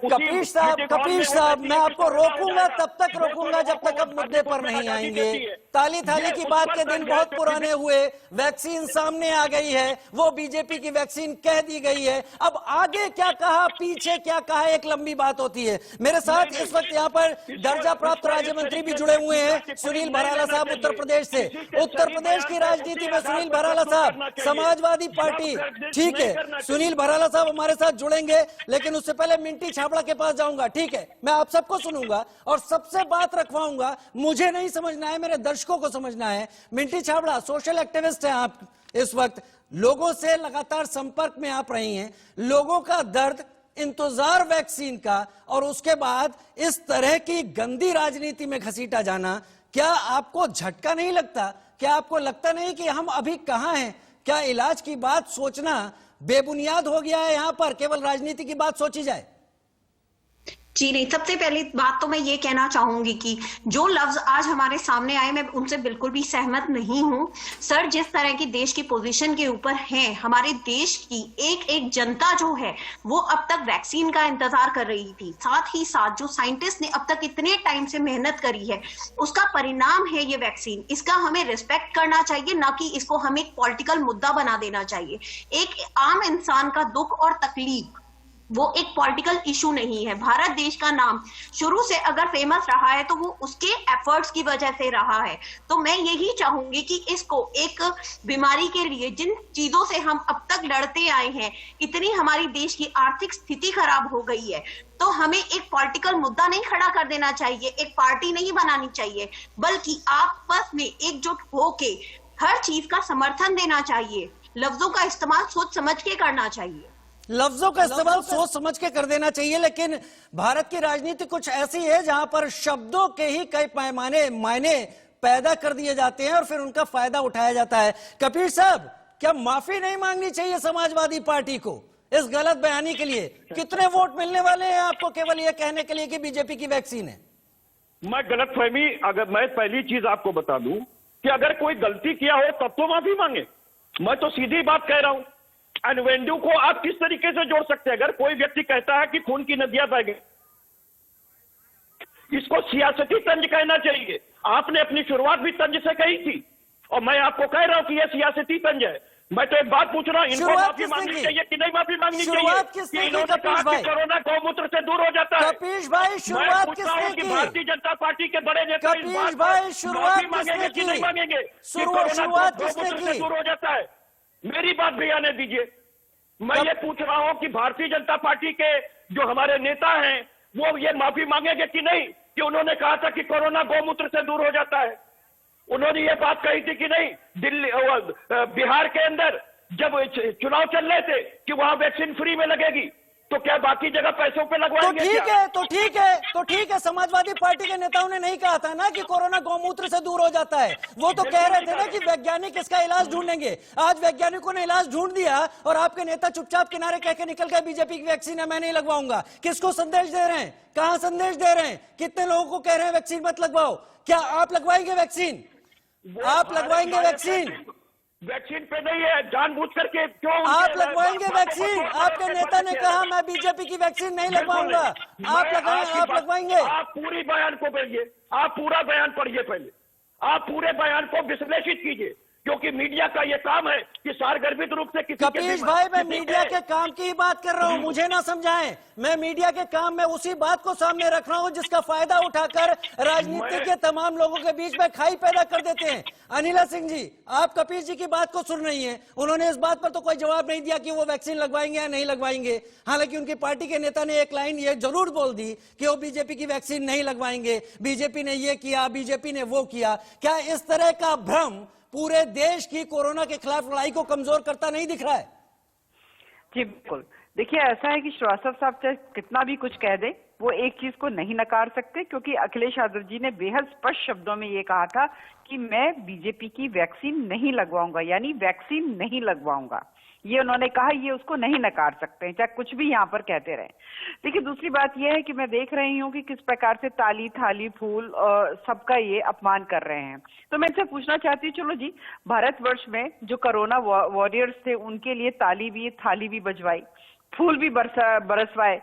Speaker 1: कपीश साहब मैं आपको रोकूंगा, तब तक रोकूंगा जब तक आप मुद्दे पर नहीं आएंगे। ताली थाली की बात के दिन बहुत पुराने हुए, वैक्सीन सामने आ गई है, वो बीजेपी की वैक्सीन कह दी गई है। अब आगे क्या कहा, पीछे क्या कहा, एक लंबी बात होती है। मेरे साथ इस वक्त यहाँ पर दर्जा प्राप्त राज्य मंत्री भी जुड़े हुए हैं, सुनील भराला साहब उत्तर प्रदेश से। उत्तर प्रदेश की राजनीति में सुनील भराला साहब, समाजवादी पार्टी, ठीक है, सुनील भराला साहब हमारे साथ जुड़ेंगे, लेकिन उससे पहले मिंटी छाबड़ा के पास जाऊंगा। ठीक है, मैं आप सबको सुनूंगा और सबसे बात रखवाऊंगा। मुझे नहीं समझना है, मेरे दर्शकों को समझना है। मिंटी छाबड़ा सोशल एक्टिविस्ट हैं आप, इस वक्त लोगों से लगातार संपर्क में आप रही हैं। लोगों का दर्द, इंतजार वैक्सीन का, और उसके बाद इस तरह की गंदी राजनीति में घसीटा जाना, क्या आपको झटका नहीं लगता? क्या आपको लगता नहीं कि हम अभी कहां हैं? क्या इलाज की बात सोचना बेबुनियाद हो गया है? यहां पर केवल राजनीति की बात सोची जाए?
Speaker 12: जी नहीं, सबसे पहली बात तो मैं ये कहना चाहूंगी कि जो लफ्ज आज हमारे सामने आए, मैं उनसे बिल्कुल भी सहमत नहीं हूं। सर, जिस तरह की देश की पोजीशन के ऊपर है, हमारे देश की एक एक जनता जो है वो अब तक वैक्सीन का इंतजार कर रही थी। साथ ही साथ जो साइंटिस्ट ने अब तक इतने टाइम से मेहनत करी है, उसका परिणाम है ये वैक्सीन। इसका हमें रिस्पेक्ट करना चाहिए, ना कि इसको हमें एक पॉलिटिकल मुद्दा बना देना चाहिए। एक आम इंसान का दुख और तकलीफ वो एक पॉलिटिकल इशू नहीं है। भारत देश का नाम शुरू से अगर फेमस रहा है तो वो उसके एफर्ट्स की वजह से रहा है। तो मैं यही चाहूंगी कि इसको एक बीमारी के लिए जिन चीजों से हम अब तक लड़ते आए हैं, इतनी हमारी देश की आर्थिक स्थिति खराब हो गई है, तो हमें एक पॉलिटिकल मुद्दा नहीं खड़ा कर देना चाहिए, एक पार्टी नहीं बनानी चाहिए, बल्कि आपस में एकजुट होके हर चीज का समर्थन देना चाहिए। लफ्जों का इस्तेमाल सोच समझ के करना चाहिए।
Speaker 1: लफ्जों का इस्तेमाल सोच समझ के कर देना चाहिए, लेकिन भारत की राजनीति कुछ ऐसी है जहां पर शब्दों के ही कई मायने पैदा कर दिए जाते हैं और फिर उनका फायदा उठाया जाता है। कपिल साहब, क्या माफी नहीं मांगनी चाहिए समाजवादी पार्टी को इस गलत बयानी के लिए? कितने वोट मिलने वाले हैं आपको केवल यह कहने के लिए कि बीजेपी की वैक्सीन है?
Speaker 9: मैं गलतफहमी, अगर मैं पहली चीज आपको बता दूं कि अगर कोई गलती किया हो तब तो माफी मांगे। मैं तो सीधी बात कह रहा हूं इन्वेंडू को आप किस तरीके से जोड़ सकते हैं? अगर कोई व्यक्ति कहता है कि खून की नदियां बह गई, इसको सियासती तंज कहना चाहिए। आपने अपनी शुरुआत भी तंज से कही थी और मैं आपको कह रहा हूं कि यह सियासती तंज है। मैं तो एक बात पूछ रहा हूं, इनको माफी मांगनी चाहिए कि नहीं माफी मांगनी चाहिए कि इन्होंने कहा कि कोरोना गौमूत्र से दूर हो जाता है?
Speaker 1: कपीश भाई, शुरुआत किसने की?
Speaker 9: भारतीय जनता पार्टी के बड़े नेता इस
Speaker 1: कपीश
Speaker 9: बात
Speaker 1: भाई,
Speaker 9: पर
Speaker 1: शुरुआत
Speaker 9: माफी मांगेंगे
Speaker 1: किसने
Speaker 9: कि नहीं
Speaker 1: की?
Speaker 9: मांगेंगे कि
Speaker 1: शुरुआत
Speaker 9: कोरोना
Speaker 1: किसने
Speaker 9: गौमूत्र से
Speaker 1: की?
Speaker 9: दूर हो जाता है? मेरी बात भी आने दीजिए। मैं ये पूछ रहा हूं कि भारतीय जनता पार्टी के जो हमारे नेता हैं वो ये माफी मांगेंगे कि नहीं कि उन्होंने कहा था कि कोरोना गौमूत्र से दूर हो जाता है? उन्होंने ये बात कही थी कि नहीं दिल्ली बिहार के अंदर जब चुनाव चल रहे थे कि वहां वैक्सीन फ्री में लगेगी, तो क्या बाकी जगह पैसों पे
Speaker 1: तो
Speaker 9: लगवाएंगे?
Speaker 1: ठीक है, समाजवादी पार्टी के नेताओं ने नहीं कहा था ना कि कोरोना गौमूत्र से दूर हो जाता है। वो तो कह रहे थे ना कि वैज्ञानिक इसका इलाज ढूंढेंगे। आज वैज्ञानिकों ने इलाज ढूंढ दिया और आपके नेता चुपचाप किनारे कह के निकल गए बीजेपी की वैक्सीन है मैं नहीं लगवाऊंगा। किसको संदेश दे रहे हैं? कहां संदेश दे रहे हैं? कितने लोगों को कह रहे हैं वैक्सीन मत लगवाओ? क्या आप लगवाएंगे वैक्सीन? आप लगवाएंगे वैक्सीन?
Speaker 9: वैक्सीन पे नहीं है, जानबूझ करके क्यों?
Speaker 1: आप लगवाएंगे वैक्सीन? आपके नेता ने कहा मैं बीजेपी की वैक्सीन नहीं लगवाऊंगा। आप लगवाएंगे?
Speaker 9: आप पूरी बयान को पढ़िए, आप पूरा बयान पढ़िए पहले, आप पूरे बयान को विश्लेषित कीजिए, क्योंकि मीडिया का ये काम है कि सारगर्भित रूप से किसी
Speaker 1: कपीश भाई, मैं मीडिया के काम की ही बात कर रहा हूं, मुझे ना समझाएं। मैं मीडिया के काम में उसी बात को सामने रख रहा हूं जिसका फायदा उठाकर राजनीति के तमाम लोगों के बीच में खाई पैदा कर देते हैं। अनिला सिंह जी, आप कपीश जी की बात को सुन रही हैं। उन्होंने इस बात पर तो कोई जवाब नहीं दिया कि वो वैक्सीन लगवाएंगे या नहीं लगवाएंगे। हालांकि उनकी पार्टी के नेता ने एक लाइन ये जरूर बोल दी कि वो बीजेपी की वैक्सीन नहीं लगवाएंगे, बीजेपी ने ये किया, बीजेपी ने वो किया। क्या इस तरह का भ्रम पूरे देश की कोरोना के खिलाफ लड़ाई को कमजोर करता नहीं दिख रहा है?
Speaker 10: जी बिल्कुल। देखिए, ऐसा है कि श्रीवास्तव साहब चाहे कितना भी कुछ कह दे, वो एक चीज को नहीं नकार सकते, क्योंकि अखिलेश यादव जी ने बेहद स्पष्ट शब्दों में ये कहा था कि मैं बीजेपी की वैक्सीन नहीं लगवाऊंगा, यानी वैक्सीन नहीं लगवाऊंगा। ये उन्होंने कहा, ये उसको नहीं नकार सकते हैं, चाहे कुछ भी यहाँ पर कहते रहे। देखिए, दूसरी बात यह है कि मैं देख रही हूँ कि किस प्रकार से ताली थाली फूल सबका ये अपमान कर रहे हैं। तो मैं इनसे पूछना चाहती हूँ, चलो जी, भारतवर्ष में जो कोरोना वॉरियर्स थे उनके लिए ताली भी थाली भी बजवाई, फूल भी बरसवाए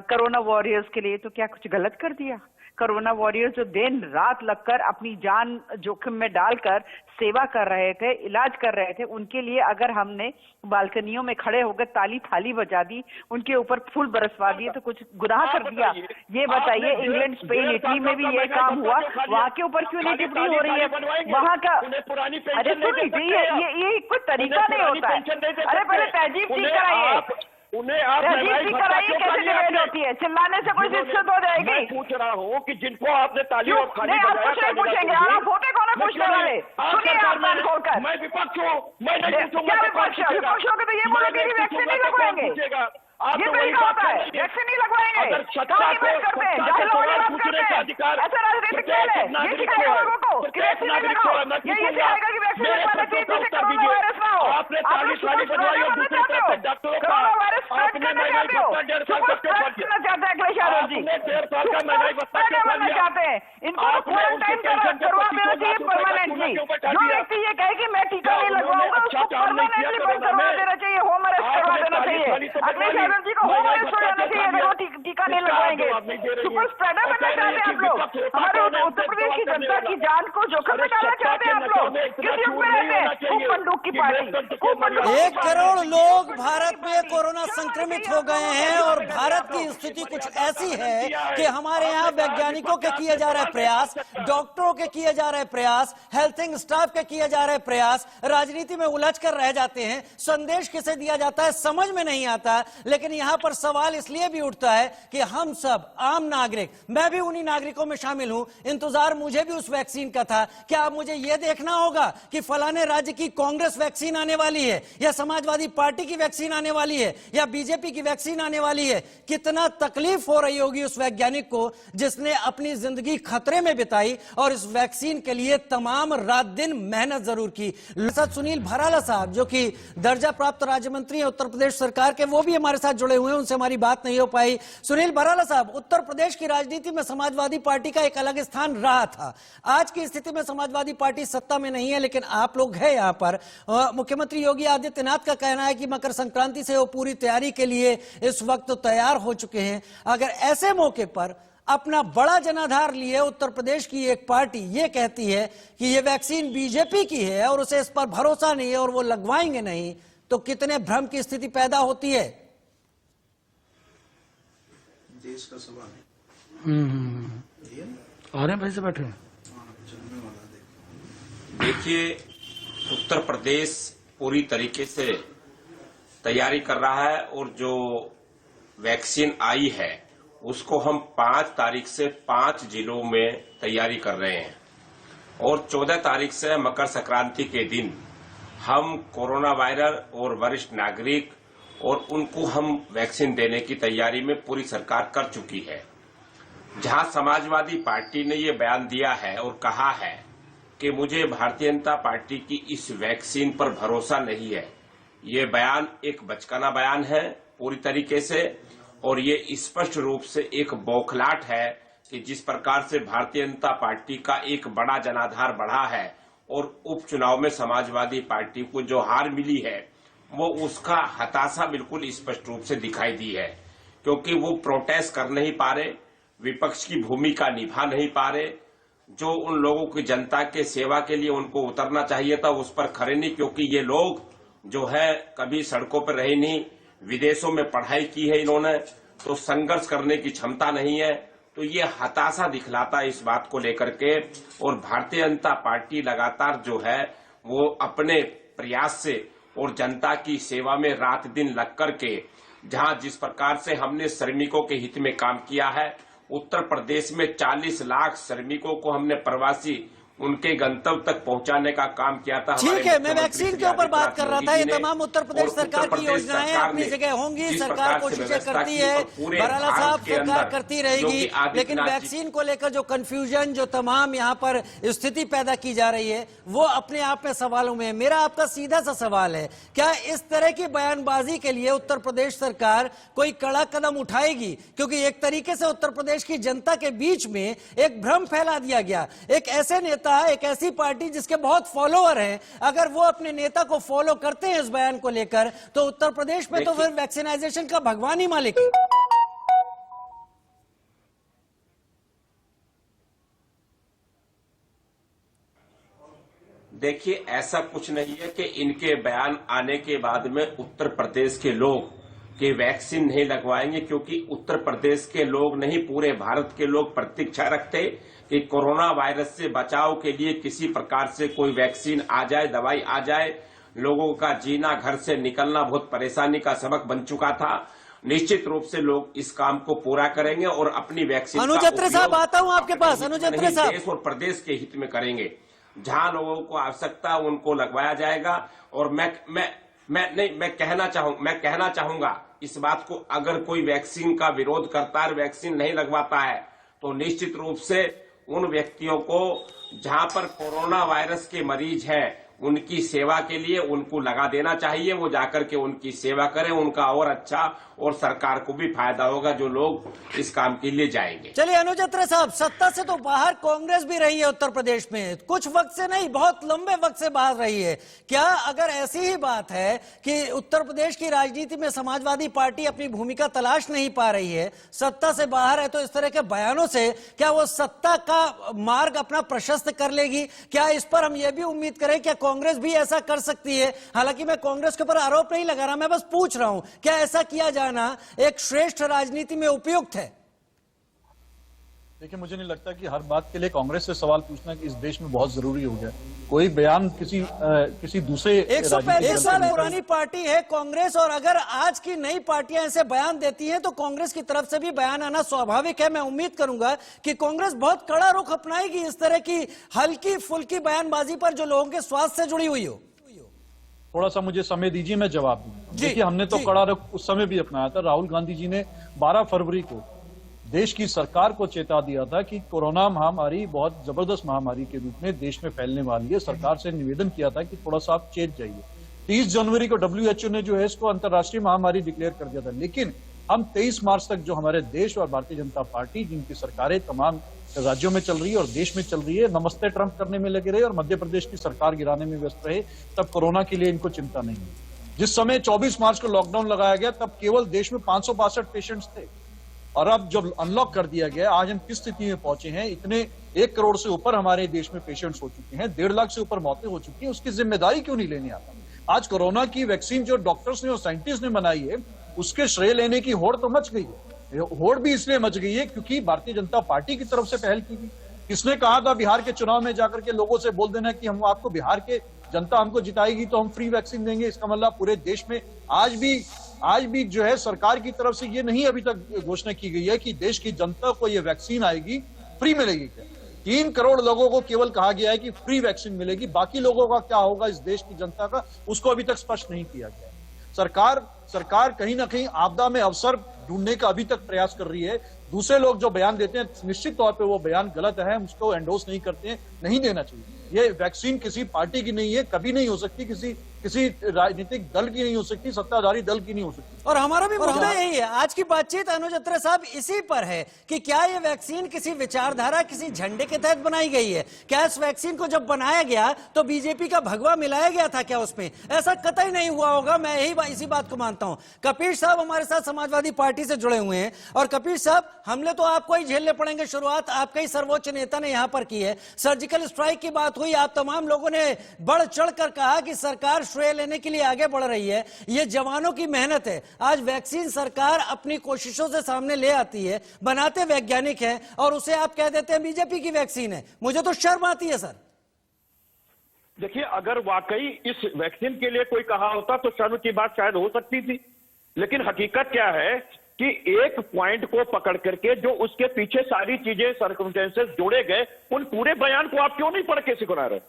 Speaker 10: कोरोना वॉरियर्स के लिए, तो क्या कुछ गलत कर दिया? कोरोना वॉरियर्स जो दिन रात लगकर अपनी जान जोखिम में डालकर सेवा कर रहे थे, इलाज कर रहे थे, उनके लिए अगर हमने बालकनियों में खड़े होकर ताली थाली बजा दी, उनके ऊपर फूल बरसवा दिए, तो कुछ गुनाह कर दिया? ये बताइए, इंग्लैंड स्पेन इटली में भी ये काम हुआ, वहां के ऊपर क्यों नहीं टिप्पणी हो रही है? वहां का अरे सुन लीजिए, ये कोई तरीका नहीं होता है। अरे पहले तहजीब ठीक कराइए,
Speaker 9: उन्हें आप
Speaker 10: कराइए, कैसे डिबेट होती है? चिल्लाने से कोई दिक्कत हो जाएगी?
Speaker 9: मैं पूछ रहा हूँ कि जिनको आपने ताली और खाली
Speaker 10: नहीं, आप कुछ नहीं पूछेंगे, आप होते कौन है पूछने वाले? सुनिए आप बात खोलकर।
Speaker 9: मैं विपक्ष हूँ, मैं नहीं पूछूंगा।
Speaker 10: क्या विपक्ष है? विपक्ष होकर तो ये बोलोगे कि वैक्सीन नहीं लगवाएंगे, ये तरीका होता है, वैक्सीन नहीं लगवाएंगे। कहाँ की बात करते हैं? जाहिल लोगों की बात करते हैं। ऐसा राजनीतिक खेल है, ये सिखाएगा लोगों को कि वैक्सीन नहीं लगाओ, ये सिखाएगा कि वैक्सीन लगवाना चाहिए जिससे कोरोना वायरस ना हो।
Speaker 9: आपने
Speaker 10: आप लोग स्पोर्ट्स प्रोग्राम करना चाहते हो, कोरोना वायरस स्प्रेड करना चाहते हो, स्पोर्ट्स स्प्रेड करना चाहते हैं अखिलेश यादव जी, स्प्रेड करना चाहते हैं। इनको तो क्वारंटाइन करवा देना चाहिए परमानेंटली। जो व्यक्ति ये कहे कि मैं टीका नहीं लगवाऊंगा, उसको परमानेंटली बंद करवा देना चाहिए, होम अरेस्ट करवा देना चाहिए। अखिलेश यादव जी को होम अरेस्ट हो जाना चाहिए अगर वो टीका नहीं लगवाएंगे। सुपर स्प्रेडर बनना चाहते हैं आप लोग, हमारे उत्तर प्रदेश की जनता की जान को जोखिम में डालना चाहते हैं आप लोग। किस युग में रहते हैं? खूब बंदूक की पार्टी।
Speaker 1: 1 करोड़ लोग भारत में कोरोना संक्रमित हो गए हैं और भारत की स्थिति कुछ ऐसी है कि हमारे यहाँ वैज्ञानिकों के किए जा रहे प्रयास, डॉक्टरों के किए जा रहे प्रयास, हेल्थिंग स्टाफ के किए जा रहे प्रयास राजनीति में उलझ कर रह जाते हैं। संदेश किसे दिया जाता है समझ में नहीं आता। लेकिन यहाँ पर सवाल इसलिए भी उठता है कि हम सब आम नागरिक, मैं भी उन्हीं नागरिकों में शामिल हूं, इंतजार मुझे भी उस वैक्सीन का था। क्या अब मुझे यह देखना होगा कि फलाने राज्य की कांग्रेस वैक्सीन आने वाली है या समाजवादी पार्टी की वैक्सीन आने वाली है या बीजेपी की वैक्सीन आने वाली है? कितना तकलीफ हो रही होगी उस वैज्ञानिक को जिसने अपनी जिंदगी खतरे में बिताई और इस वैक्सीन के लिए तमाम रात दिन मेहनत जरूर की। सुनील भराला साहब, जो कि दर्जा प्राप्त राज्य मंत्री है उत्तर प्रदेश सरकार के, वो भी हमारे साथ जुड़े हुए हैं, उनसे हमारी बात नहीं हो पाई। सुनील भराला साहब, उत्तर प्रदेश की राजनीति में समाजवादी पार्टी का एक अलग स्थान रहा था। आज की स्थिति में समाजवादी पार्टी सत्ता में नहीं है, लेकिन आप लोग हैं यहां पर। मुख्यमंत्री योगी आदित्यनाथ का कहना है कि मकर संक्रांति से वो पूरी तैयारी के लिए इस वक्त तैयार हो चुके हैं। अगर ऐसे मौके पर अपना बड़ा जनाधार लिए उत्तर प्रदेश की एक पार्टी ये कहती है कि ये वैक्सीन बीजेपी की है और उसे इस पर भरोसा नहीं है और वो लगवाएंगे नहीं, तो कितने भ्रम की स्थिति पैदा होती है।
Speaker 13: देश का सवाल है।
Speaker 1: आ रहे हैं भाई से बैठे।
Speaker 14: देखिए, उत्तर प्रदेश पूरी तरीके से तैयारी कर रहा है और जो वैक्सीन आई है उसको हम 5 तारीख से 5 जिलों में तैयारी कर रहे हैं और 14 तारीख से मकर संक्रांति के दिन हम कोरोना वायरस और वरिष्ठ नागरिक और उनको हम वैक्सीन देने की तैयारी में पूरी सरकार कर चुकी है। जहां समाजवादी पार्टी ने ये बयान दिया है और कहा है कि मुझे भारतीय जनता पार्टी की इस वैक्सीन पर भरोसा नहीं है, ये बयान एक बचकाना बयान है पूरी तरीके से, और ये स्पष्ट रूप से एक बौखलाहट है कि जिस प्रकार से भारतीय जनता पार्टी का एक बड़ा जनाधार बढ़ा है और उपचुनाव में समाजवादी पार्टी को जो हार मिली है वो उसका हताशा बिल्कुल स्पष्ट रूप से दिखाई दी है, क्योंकि वो प्रोटेस्ट कर नहीं पा रहे, विपक्ष की भूमिका निभा नहीं पा रहे, जो उन लोगों की जनता के सेवा के लिए उनको उतरना चाहिए था उस पर खड़े नहीं, क्योंकि ये लोग जो है कभी सड़कों पर रहे नहीं, विदेशों में पढ़ाई की है इन्होंने, तो संघर्ष करने की क्षमता नहीं है। तो ये हताशा दिखलाता है इस बात को लेकर के, और भारतीय जनता पार्टी लगातार जो है वो अपने प्रयास से और जनता की सेवा में रात दिन लग करके, जहां जिस प्रकार से हमने श्रमिकों के हित में काम किया है, उत्तर प्रदेश में 40 लाख श्रमिकों को हमने प्रवासी उनके गंतव्य तक पहुंचाने का काम किया था।
Speaker 1: ठीक है, मैं वैक्सीन के ऊपर बात कर रहा था। ये तमाम उत्तर प्रदेश सरकार की योजनाएं अपनी जगह होंगी, सरकार कोशिशें करती है, बराला साहब सरकार करती रहेगी, लेकिन वैक्सीन को लेकर जो कंफ्यूजन, जो तमाम यहाँ पर स्थिति पैदा की जा रही है वो अपने आप में सवालों में है। मेरा आपका सीधा सा सवाल है, क्या इस तरह की बयानबाजी के लिए उत्तर प्रदेश सरकार कोई कड़ा कदम उठाएगी? क्योंकि एक तरीके से उत्तर प्रदेश की जनता के बीच में एक भ्रम फैला दिया गया। एक ऐसे नेता, एक ऐसी पार्टी जिसके बहुत फॉलोअर हैं, अगर वो अपने नेता को फॉलो करते हैं इस बयान को लेकर, तो उत्तर प्रदेश में तो फिर वैक्सीनाइजेशन का भगवान ही मालिक है।
Speaker 14: देखिए, ऐसा कुछ नहीं है कि इनके बयान आने के बाद में उत्तर प्रदेश के लोग कि वैक्सीन नहीं लगवाएंगे, क्योंकि उत्तर प्रदेश के लोग नहीं पूरे भारत के लोग प्रतीक्षा रखते कि कोरोना वायरस से बचाव के लिए किसी प्रकार से कोई वैक्सीन आ जाए, दवाई आ जाए। लोगों का जीना, घर से निकलना बहुत परेशानी का सबक बन चुका था। निश्चित रूप से लोग इस काम को पूरा करेंगे और अपनी वैक्सीन
Speaker 1: अनुजत्र साहब, आता हूं आपके पास। अनुजत्र साहब,
Speaker 14: देश और प्रदेश के हित में करेंगे। जहां लोगों को आवश्यकता उनको लगवाया जाएगा। और मैं कहना चाहूंगा इस बात को, अगर कोई वैक्सीन का विरोध करता है, वैक्सीन नहीं लगवाता है, तो निश्चित रूप से उन व्यक्तियों को जहां पर कोरोना वायरस के मरीज हैं उनकी सेवा के लिए उनको लगा देना चाहिए। वो जाकर के उनकी सेवा करें, उनका और अच्छा, और सरकार को भी फायदा होगा जो लोग इस काम के लिए जाएंगे।
Speaker 1: चलिए अनुजत्र साहब, सत्ता से तो बाहर कांग्रेस भी रही है उत्तर प्रदेश में, कुछ वक्त से नहीं, बहुत लंबे वक्त से बाहर रही है। क्या अगर ऐसी ही बात है कि उत्तर प्रदेश की राजनीति में समाजवादी पार्टी अपनी भूमिका तलाश नहीं पा रही है, सत्ता से बाहर है, तो इस तरह के बयानों से क्या वो सत्ता का मार्ग अपना प्रशस्त कर लेगी? क्या इस पर हम ये भी उम्मीद करें कि कांग्रेस भी ऐसा कर सकती है? हालांकि मैं कांग्रेस के ऊपर आरोप नहीं लगा रहा, मैं बस पूछ रहा हूं, क्या ऐसा किया जाना एक श्रेष्ठ राजनीति में उपयुक्त है?
Speaker 11: देखिए, मुझे नहीं लगता कि हर बात के लिए कांग्रेस से सवाल पूछना कि इस देश में बहुत जरूरी हो गया। कोई बयान किसी दूसरे
Speaker 1: 135 साल पुरानी पार्टी है कांग्रेस, और अगर आज की नई पार्टियां ऐसे बयान देती हैं तो कांग्रेस की तरफ से भी बयान आना स्वाभाविक है। मैं उम्मीद करूंगा कि कांग्रेस बहुत कड़ा रुख अपनाएगी इस तरह की हल्की फुल्की बयानबाजी पर जो लोगों के स्वास्थ्य से जुड़ी हुई हो।
Speaker 11: थोड़ा सा मुझे समय दीजिए, मैं जवाब दूं। देखिए, हमने तो कड़ा रुख उस समय भी अपनाया था। राहुल गांधी जी ने 12 फरवरी को देश की सरकार को चेता दिया था कि कोरोना महामारी बहुत जबरदस्त महामारी के रूप में देश में फैलने वाली है। सरकार से निवेदन किया था कि थोड़ा सा आप चेत जाइए। 30 जनवरी को WHO ने जो है इसको अंतर्राष्ट्रीय महामारी डिक्लेयर कर दिया था। लेकिन हम 23 मार्च तक जो हमारे देश और भारतीय जनता पार्टी जिनकी सरकारें तमाम राज्यों में चल रही है और देश में चल रही है, नमस्ते ट्रंप करने में लगे रहे और मध्य प्रदेश की सरकार गिराने में व्यस्त रहे, तब कोरोना के लिए इनको चिंता नहीं है। जिस समय 24 मार्च को लॉकडाउन लगाया गया तब केवल देश में 562 पेशेंट्स थे, और अब जब अनलॉक कर दिया गया, आज हम किस स्थिति में पहुंचे हैं, इतने 1 करोड़ से ऊपर हमारे देश में पेशेंट्स हो चुके हैं, 1.5 लाख से ऊपर मौतें हो चुकी हैं, उसकी जिम्मेदारी क्यों नहीं लेने आता? आज कोरोना की वैक्सीन जो डॉक्टर्स ने और साइंटिस्ट ने बनाई है, उसके श्रेय लेने की होड़ तो मच गई है। होड़ भी इसलिए मच गई है क्योंकि भारतीय जनता पार्टी की तरफ से पहल की गई। किसने कहा था बिहार के चुनाव में जाकर के लोगों से बोल देना कि हम आपको, बिहार के जनता हमको जिताएगी तो हम फ्री वैक्सीन देंगे? इसका मतलब पूरे देश में आज भी जो है सरकार की तरफ से ये नहीं अभी तक घोषणा की गई है कि देश की जनता को ये वैक्सीन आएगी, फ्री मिलेगी क्या? 3 करोड़ लोगों को केवल कहा गया है कि फ्री वैक्सीन मिलेगी, बाकी लोगों का क्या होगा इस देश की जनता का, उसको अभी तक स्पष्ट नहीं किया गया। सरकार कहीं ना कहीं आपदा में अवसर ढूंढने का अभी तक प्रयास कर रही है। दूसरे लोग जो बयान देते हैं निश्चित तौर पे वो बयान गलत है, हम उसको एंडोर्स नहीं करते हैं, नहीं देना चाहिए। ये वैक्सीन किसी पार्टी की नहीं है, कभी नहीं हो सकती, किसी राजनीतिक दल की नहीं हो सकती, सत्ताधारी दल की नहीं हो सकती।
Speaker 1: और हमारा भी मुद्दा यही है। आज की बातचीत अनुज अत्रे साहब इसी पर है कि क्या ये वैक्सीन किसी विचारधारा, किसी झंडे के तहत बनाई गई है? क्या इस वैक्सीन को जब बनाया गया तो बीजेपी का भगवा मिलाया गया था क्या उसमें? ऐसा कतई नहीं हुआ होगा, मैं इसी बात को मानता हूं। कपीश साहब हमारे साथ समाजवादी पार्टी से जुड़े हुए हैं, और कपीश साहब, हमले तो आपको ही झेलने पड़ेंगे। शुरुआत आपके ही सर्वोच्च नेता ने यहां पर की है, सर्जिकल स्ट्राइक की बात हुई, आप तमाम लोगों ने बढ़ चढ़कर कहा कि सरकार श्रेय लेने के लिए आगे बढ़ रही है, ये जवानों की मेहनत है। आज वैक्सीन सरकार अपनी कोशिशों से सामने ले आती है, बनाते वैज्ञानिक हैं, और उसे आप कह देते हैं बीजेपी की वैक्सीन है। मुझे तो शर्म आती है सर।
Speaker 9: देखिए, अगर वाकई इस वैक्सीन के लिए कोई कहा होता तो शर्म की बात शायद हो सकती थी, लेकिन हकीकत क्या है कि एक पॉइंट को पकड़ करके जो उसके पीछे सारी चीजें, सर्कमस्टेंसेस जोड़े गए, उन पूरे बयान को आप क्यों नहीं पढ़ के सुना रहे?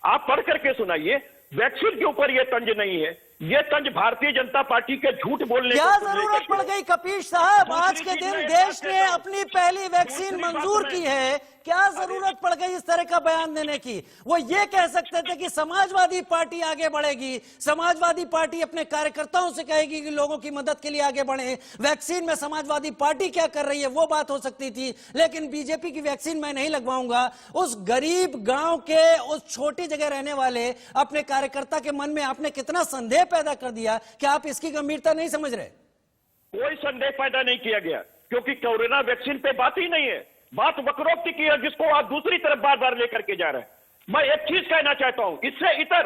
Speaker 9: आप पढ़ करके सुनाइए। वैक्सीन के ऊपर यह तंज नहीं है, ये तंज भारतीय जनता पार्टी के झूठ बोलने
Speaker 1: क्या जरूरत पड़ गई कपीश साहब? आज के दिन देश ने अपनी पहली वैक्सीन मंजूर की है, क्या जरूरत पड़ गई इस तरह का बयान देने की? वो ये कह सकते थे कि समाजवादी पार्टी आगे बढ़ेगी, समाजवादी पार्टी अपने कार्यकर्ताओं से कहेगी कि लोगों की मदद के लिए आगे बढ़े, वैक्सीन में समाजवादी पार्टी क्या कर रही है वो बात हो सकती थी, लेकिन बीजेपी की वैक्सीन मैं नहीं लगवाऊंगा। उस गरीब गांव के, उस छोटी जगह रहने वाले अपने कार्यकर्ता के मन में आपने कितना संदेह पैदा कर दिया कि आप इसकी गंभीरता नहीं समझ रहे?
Speaker 9: कोई संदेह पैदा नहीं किया गया, क्योंकि कोरोना वैक्सीन पे बात ही नहीं है, बात वक्रोक्ति की है, जिसको आप दूसरी तरफ बार बार लेकर के जा रहे हैं। मैं एक चीज कहना चाहता हूं इससे इतर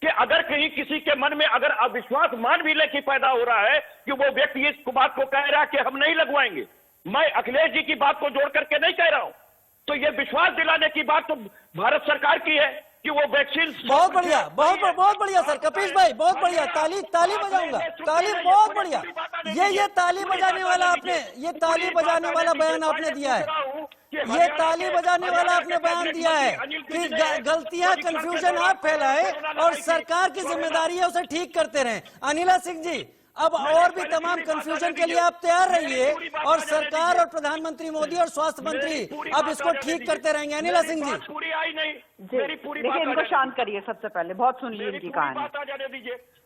Speaker 9: कि अगर कहीं किसी के मन में अगर अविश्वास मान भी ले कि पैदा हो रहा है कि वो व्यक्ति इस बात को कह रहा है कि हम नहीं लगवाएंगे, मैं अखिलेश जी की बात को जोड़ करके नहीं कह रहा हूं, तो ये विश्वास दिलाने की बात तो भारत सरकार की है कि वो वैक्सीन।
Speaker 1: बहुत बढ़िया, बहुत बढ़िया सर, कपीश भाई बहुत बढ़िया, ताली बजाऊंगा, ताली, बहुत बढ़िया। ये ताली बजाने वाला आपने, ये ताली बजाने वाला बयान आपने दिया है, ये ताली बजाने वाला आपने बयान दिया है कि गलतियां, कंफ्यूजन आप फैलाए और सरकार की जिम्मेदारी है उसे ठीक करते रहें। अनिला सिंह जी, अब और भी तमाम कंफ्यूजन के लिए आप तैयार रहिए, और सरकार और प्रधानमंत्री मोदी और स्वास्थ्य मंत्री अब इसको ठीक करते रहेंगे। अनिला सिंह जी,
Speaker 10: देखिए इनको शांत करिए, सबसे पहले बहुत सुन ली इनकी कहानी।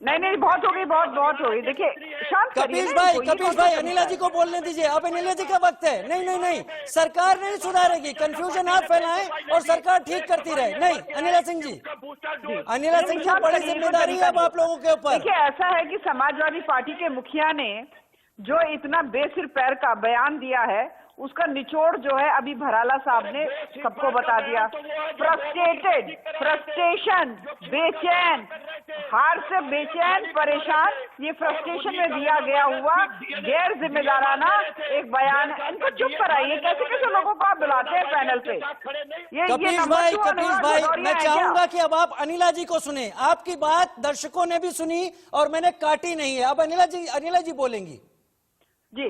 Speaker 10: नहीं, बहुत हो गई, बहुत हो गई। देखिए शांत करिए।
Speaker 1: कपीश भाई अनिला जी को बोलने दीजिए, अब अनिला जी का वक्त है। नहीं, सरकार नहीं सुधारेगी, कंफ्यूजन आप फैलाएं और सरकार ठीक करती रहे। नहीं, अनिला सिंह जी बड़ी जिम्मेदारी है अब आप लोगों के ऊपर।
Speaker 10: देखिए ऐसा है कि समाजवादी पार्टी के मुखिया ने जो इतना बेसिर पैर का बयान दिया है, उसका निचोड़ जो है अभी भराला साहब ने सबको बता दिया। फ्रस्ट्रेशन, बेचैन, हार से बेचैन, परेशान, ये फ्रस्ट्रेशन में दिया गया हुआ गैर जिम्मेदाराना एक बयान है। इनको चुप कराइए। कैसे लोगों को आप बुलाते हैं पैनल पे?
Speaker 1: कपीश भाई, मैं चाहूंगा कि अब आप अनिला जी को सुने। आपकी बात दर्शकों ने भी सुनी और मैंने काटी नहीं है। अब अनिला जी बोलेंगी
Speaker 10: जी।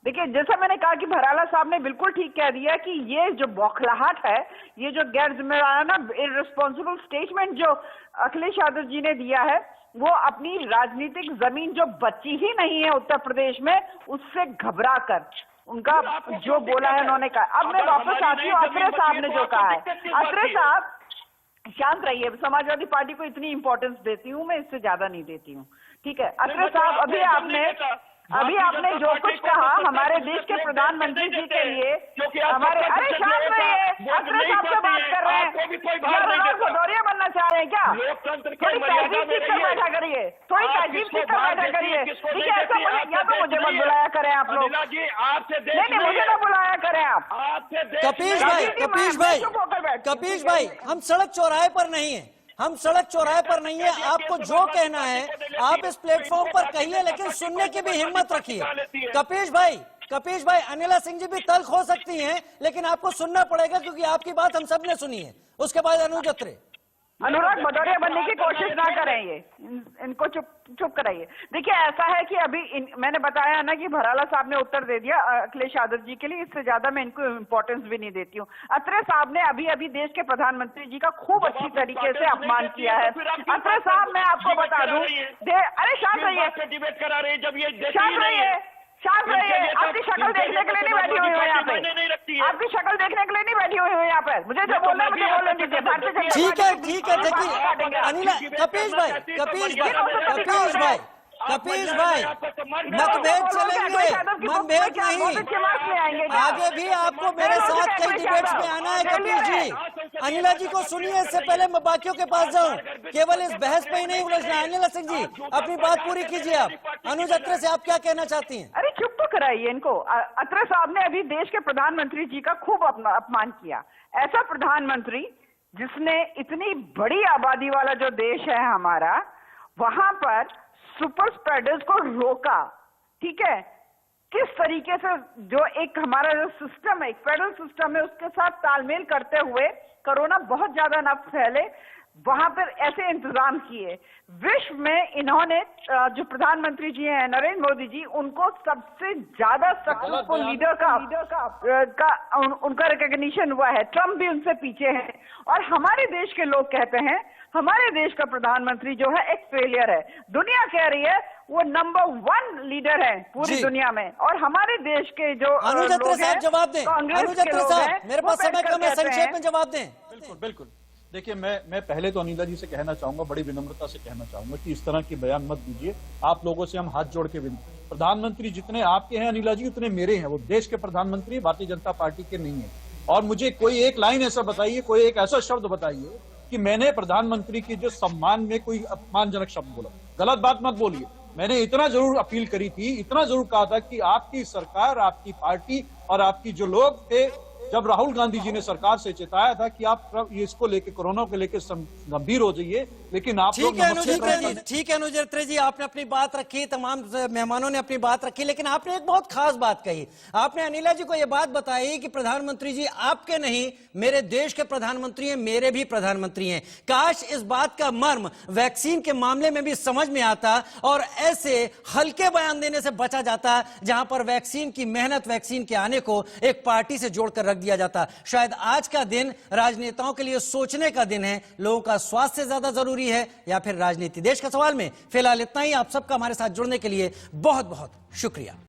Speaker 10: देखिए, जैसा मैंने कहा कि भराला साहब ने बिल्कुल ठीक कह दिया कि ये जो बौखलाहट है, ये जो गैर जिम्मेदाराना इररिस्पॉन्सिबल स्टेटमेंट जो अखिलेश यादव जी ने दिया है, वो अपनी राजनीतिक जमीन जो बची ही नहीं है उत्तर प्रदेश में, उससे घबरा कर उनका जो बोला है उन्होंने कहा। अब मैं वापस आती हूँ अत्रे साहब ने जो कहा है। अत्रे साहब शांत रहिए, समाजवादी पार्टी को इतनी इंपॉर्टेंस देती हूँ मैं, इससे ज्यादा नहीं देती हूँ, ठीक है? अत्रे साहब, अभी आपने अभी आपने जो कुछ कहा हमारे देश के प्रधानमंत्री जी के लिए, हमारे अरे शांत रहिए, अत्रे साहब से बात कर रहे हैं, भदौरिया बनना चाह रहे हैं क्या?
Speaker 9: लोकतंत्र
Speaker 10: थोड़ी तहजीब सीख कर बैठा करिए, थोड़ी तहजीब सीख कर बैठा करिए। देखिए ऐसा या तो मुझे मत बुलाया करें आप लोग, नहीं मुझे ना बुलाया करें आप।
Speaker 1: कपीश भाई हम सड़क चौराहे पर नहीं है, हम सड़क चौराहे पर नहीं है। आपको जो कहना है आप इस प्लेटफॉर्म पर कहिए, लेकिन सुनने की भी हिम्मत रखिए। कपीश भाई अनिला सिंह जी भी तल्ख हो सकती हैं, लेकिन आपको सुनना पड़ेगा क्योंकि आपकी बात हम सब ने सुनी है। उसके बाद अनुज अत्रे।
Speaker 10: अनुराग भदौरिया बनने की कोशिश ना करें, ये इनको चुप कराइए। देखिए ऐसा है कि अभी मैंने बताया ना कि भराला साहब ने उत्तर दे दिया अखिलेश यादव जी के लिए, इससे ज्यादा मैं इनको इम्पोर्टेंस भी नहीं देती हूँ। अत्रे साहब ने अभी देश के प्रधानमंत्री जी का खूब अच्छी तरीके से अपमान किया है। अत्रे साहब मैं आपको बता दूं, अरे शांत रहिए,
Speaker 9: डिबेट करा रहे जब ये
Speaker 10: शांत रहिए, आपकी शक्ल देखने के लिए नहीं बैठी हुई हूँ यहाँ पे, आपकी शक्ल देखने के लिए नहीं बैठी हुई हूँ यहाँ पे। मुझे जो बोलना है मुझे बोलने दीजिए। भारतीय जनता
Speaker 1: ठीक है देखिए अनिला, कपीश भाई मतभेद चलेंगे, मतभेद नहीं, आगे भी आपको मेरे साथ कई डिबेट्स में आना है। कपीश जी अनिला जी को सुनिए, इससे पहले मैं बाकियों के पास जाऊं, केवल इस बहस पे ही नहीं उलझना है। अनिला सिंह जी अपनी बात पूरी कीजिए। आप अनुज अत्रे से आप क्या कहना चाहती हैं?
Speaker 10: अरे चुप तो कराइए इनको। अत्रे साहब ने अभी देश के प्रधानमंत्री जी का खूब अपमान किया। ऐसा प्रधानमंत्री जिसने इतनी बड़ी आबादी वाला जो देश है हमारा, वहां पर सुपर स्प्रेडर्स को रोका, ठीक है, किस तरीके से जो एक हमारा जो सिस्टम है, एक फेडरल सिस्टम है, उसके साथ तालमेल करते हुए कोरोना बहुत ज्यादा न फैले, वहां पर ऐसे इंतजाम किए। विश्व में इन्होंने जो प्रधानमंत्री जी हैं नरेंद्र मोदी जी, उनको सबसे ज्यादा सक्सेसफुल लीडर का उनका रिकॉग्निशन हुआ है। ट्रम्प भी उनसे पीछे है। और हमारे देश के लोग कहते हैं हमारे देश का प्रधानमंत्री जो है एक फेलियर है। दुनिया कह रही है वो नंबर 1 लीडर है पूरी दुनिया में, और हमारे देश के जो
Speaker 1: अनुज अत्रे साहब जवाब दें। अनुज अत्रे साहब मेरे पास समय कम है, संक्षेप में जवाब दें।
Speaker 11: बिल्कुल। देखिए मैं पहले तो अनिला जी से कहना चाहूंगा, बड़ी विनम्रता से कहना चाहूंगा कि इस तरह की बयान मत दीजिए। आप लोगों से हम हाथ जोड़ के विनती, प्रधानमंत्री जितने आपके हैं अनिला जी उतने मेरे हैं। वो देश के प्रधानमंत्री भारतीय जनता पार्टी के नहीं है। और मुझे कोई एक लाइन ऐसा बताइए, कोई एक ऐसा शब्द बताइए कि मैंने प्रधानमंत्री के जो सम्मान में कोई अपमानजनक शब्द बोला। गलत बात मत बोलिए। मैंने इतना जरूर अपील करी थी, इतना जरूर कहा था कि आपकी सरकार, आपकी पार्टी और आपकी जो लोग थे, जब राहुल गांधी जी ने सरकार से चेताया था कि आप इसको लेके, कोरोना को लेके गंभीर हो जाइए, लेकिन आप लोग
Speaker 1: ठीक है अनुज अत्रे जी, आपने अपनी बात रखी, तमाम मेहमानों ने अपनी बात रखी, लेकिन आपने एक बहुत खास बात कही। आपने अनिला जी को यह बात बताई कि प्रधानमंत्री जी आपके नहीं, मेरे देश के प्रधानमंत्री हैं, मेरे भी प्रधानमंत्री हैं। काश इस बात का मर्म वैक्सीन के मामले में भी समझ में आता और ऐसे हल्के बयान देने से बचा जाता, जहां पर वैक्सीन की मेहनत, वैक्सीन के आने को एक पार्टी से जोड़कर रख दिया जाता। शायद आज का दिन राजनेताओं के लिए सोचने का दिन है, लोगों का स्वास्थ्य ज्यादा जरूरी है या फिर राजनीति। देश का सवाल में फिलहाल इतना ही। आप सबका हमारे साथ जुड़ने के लिए बहुत बहुत शुक्रिया।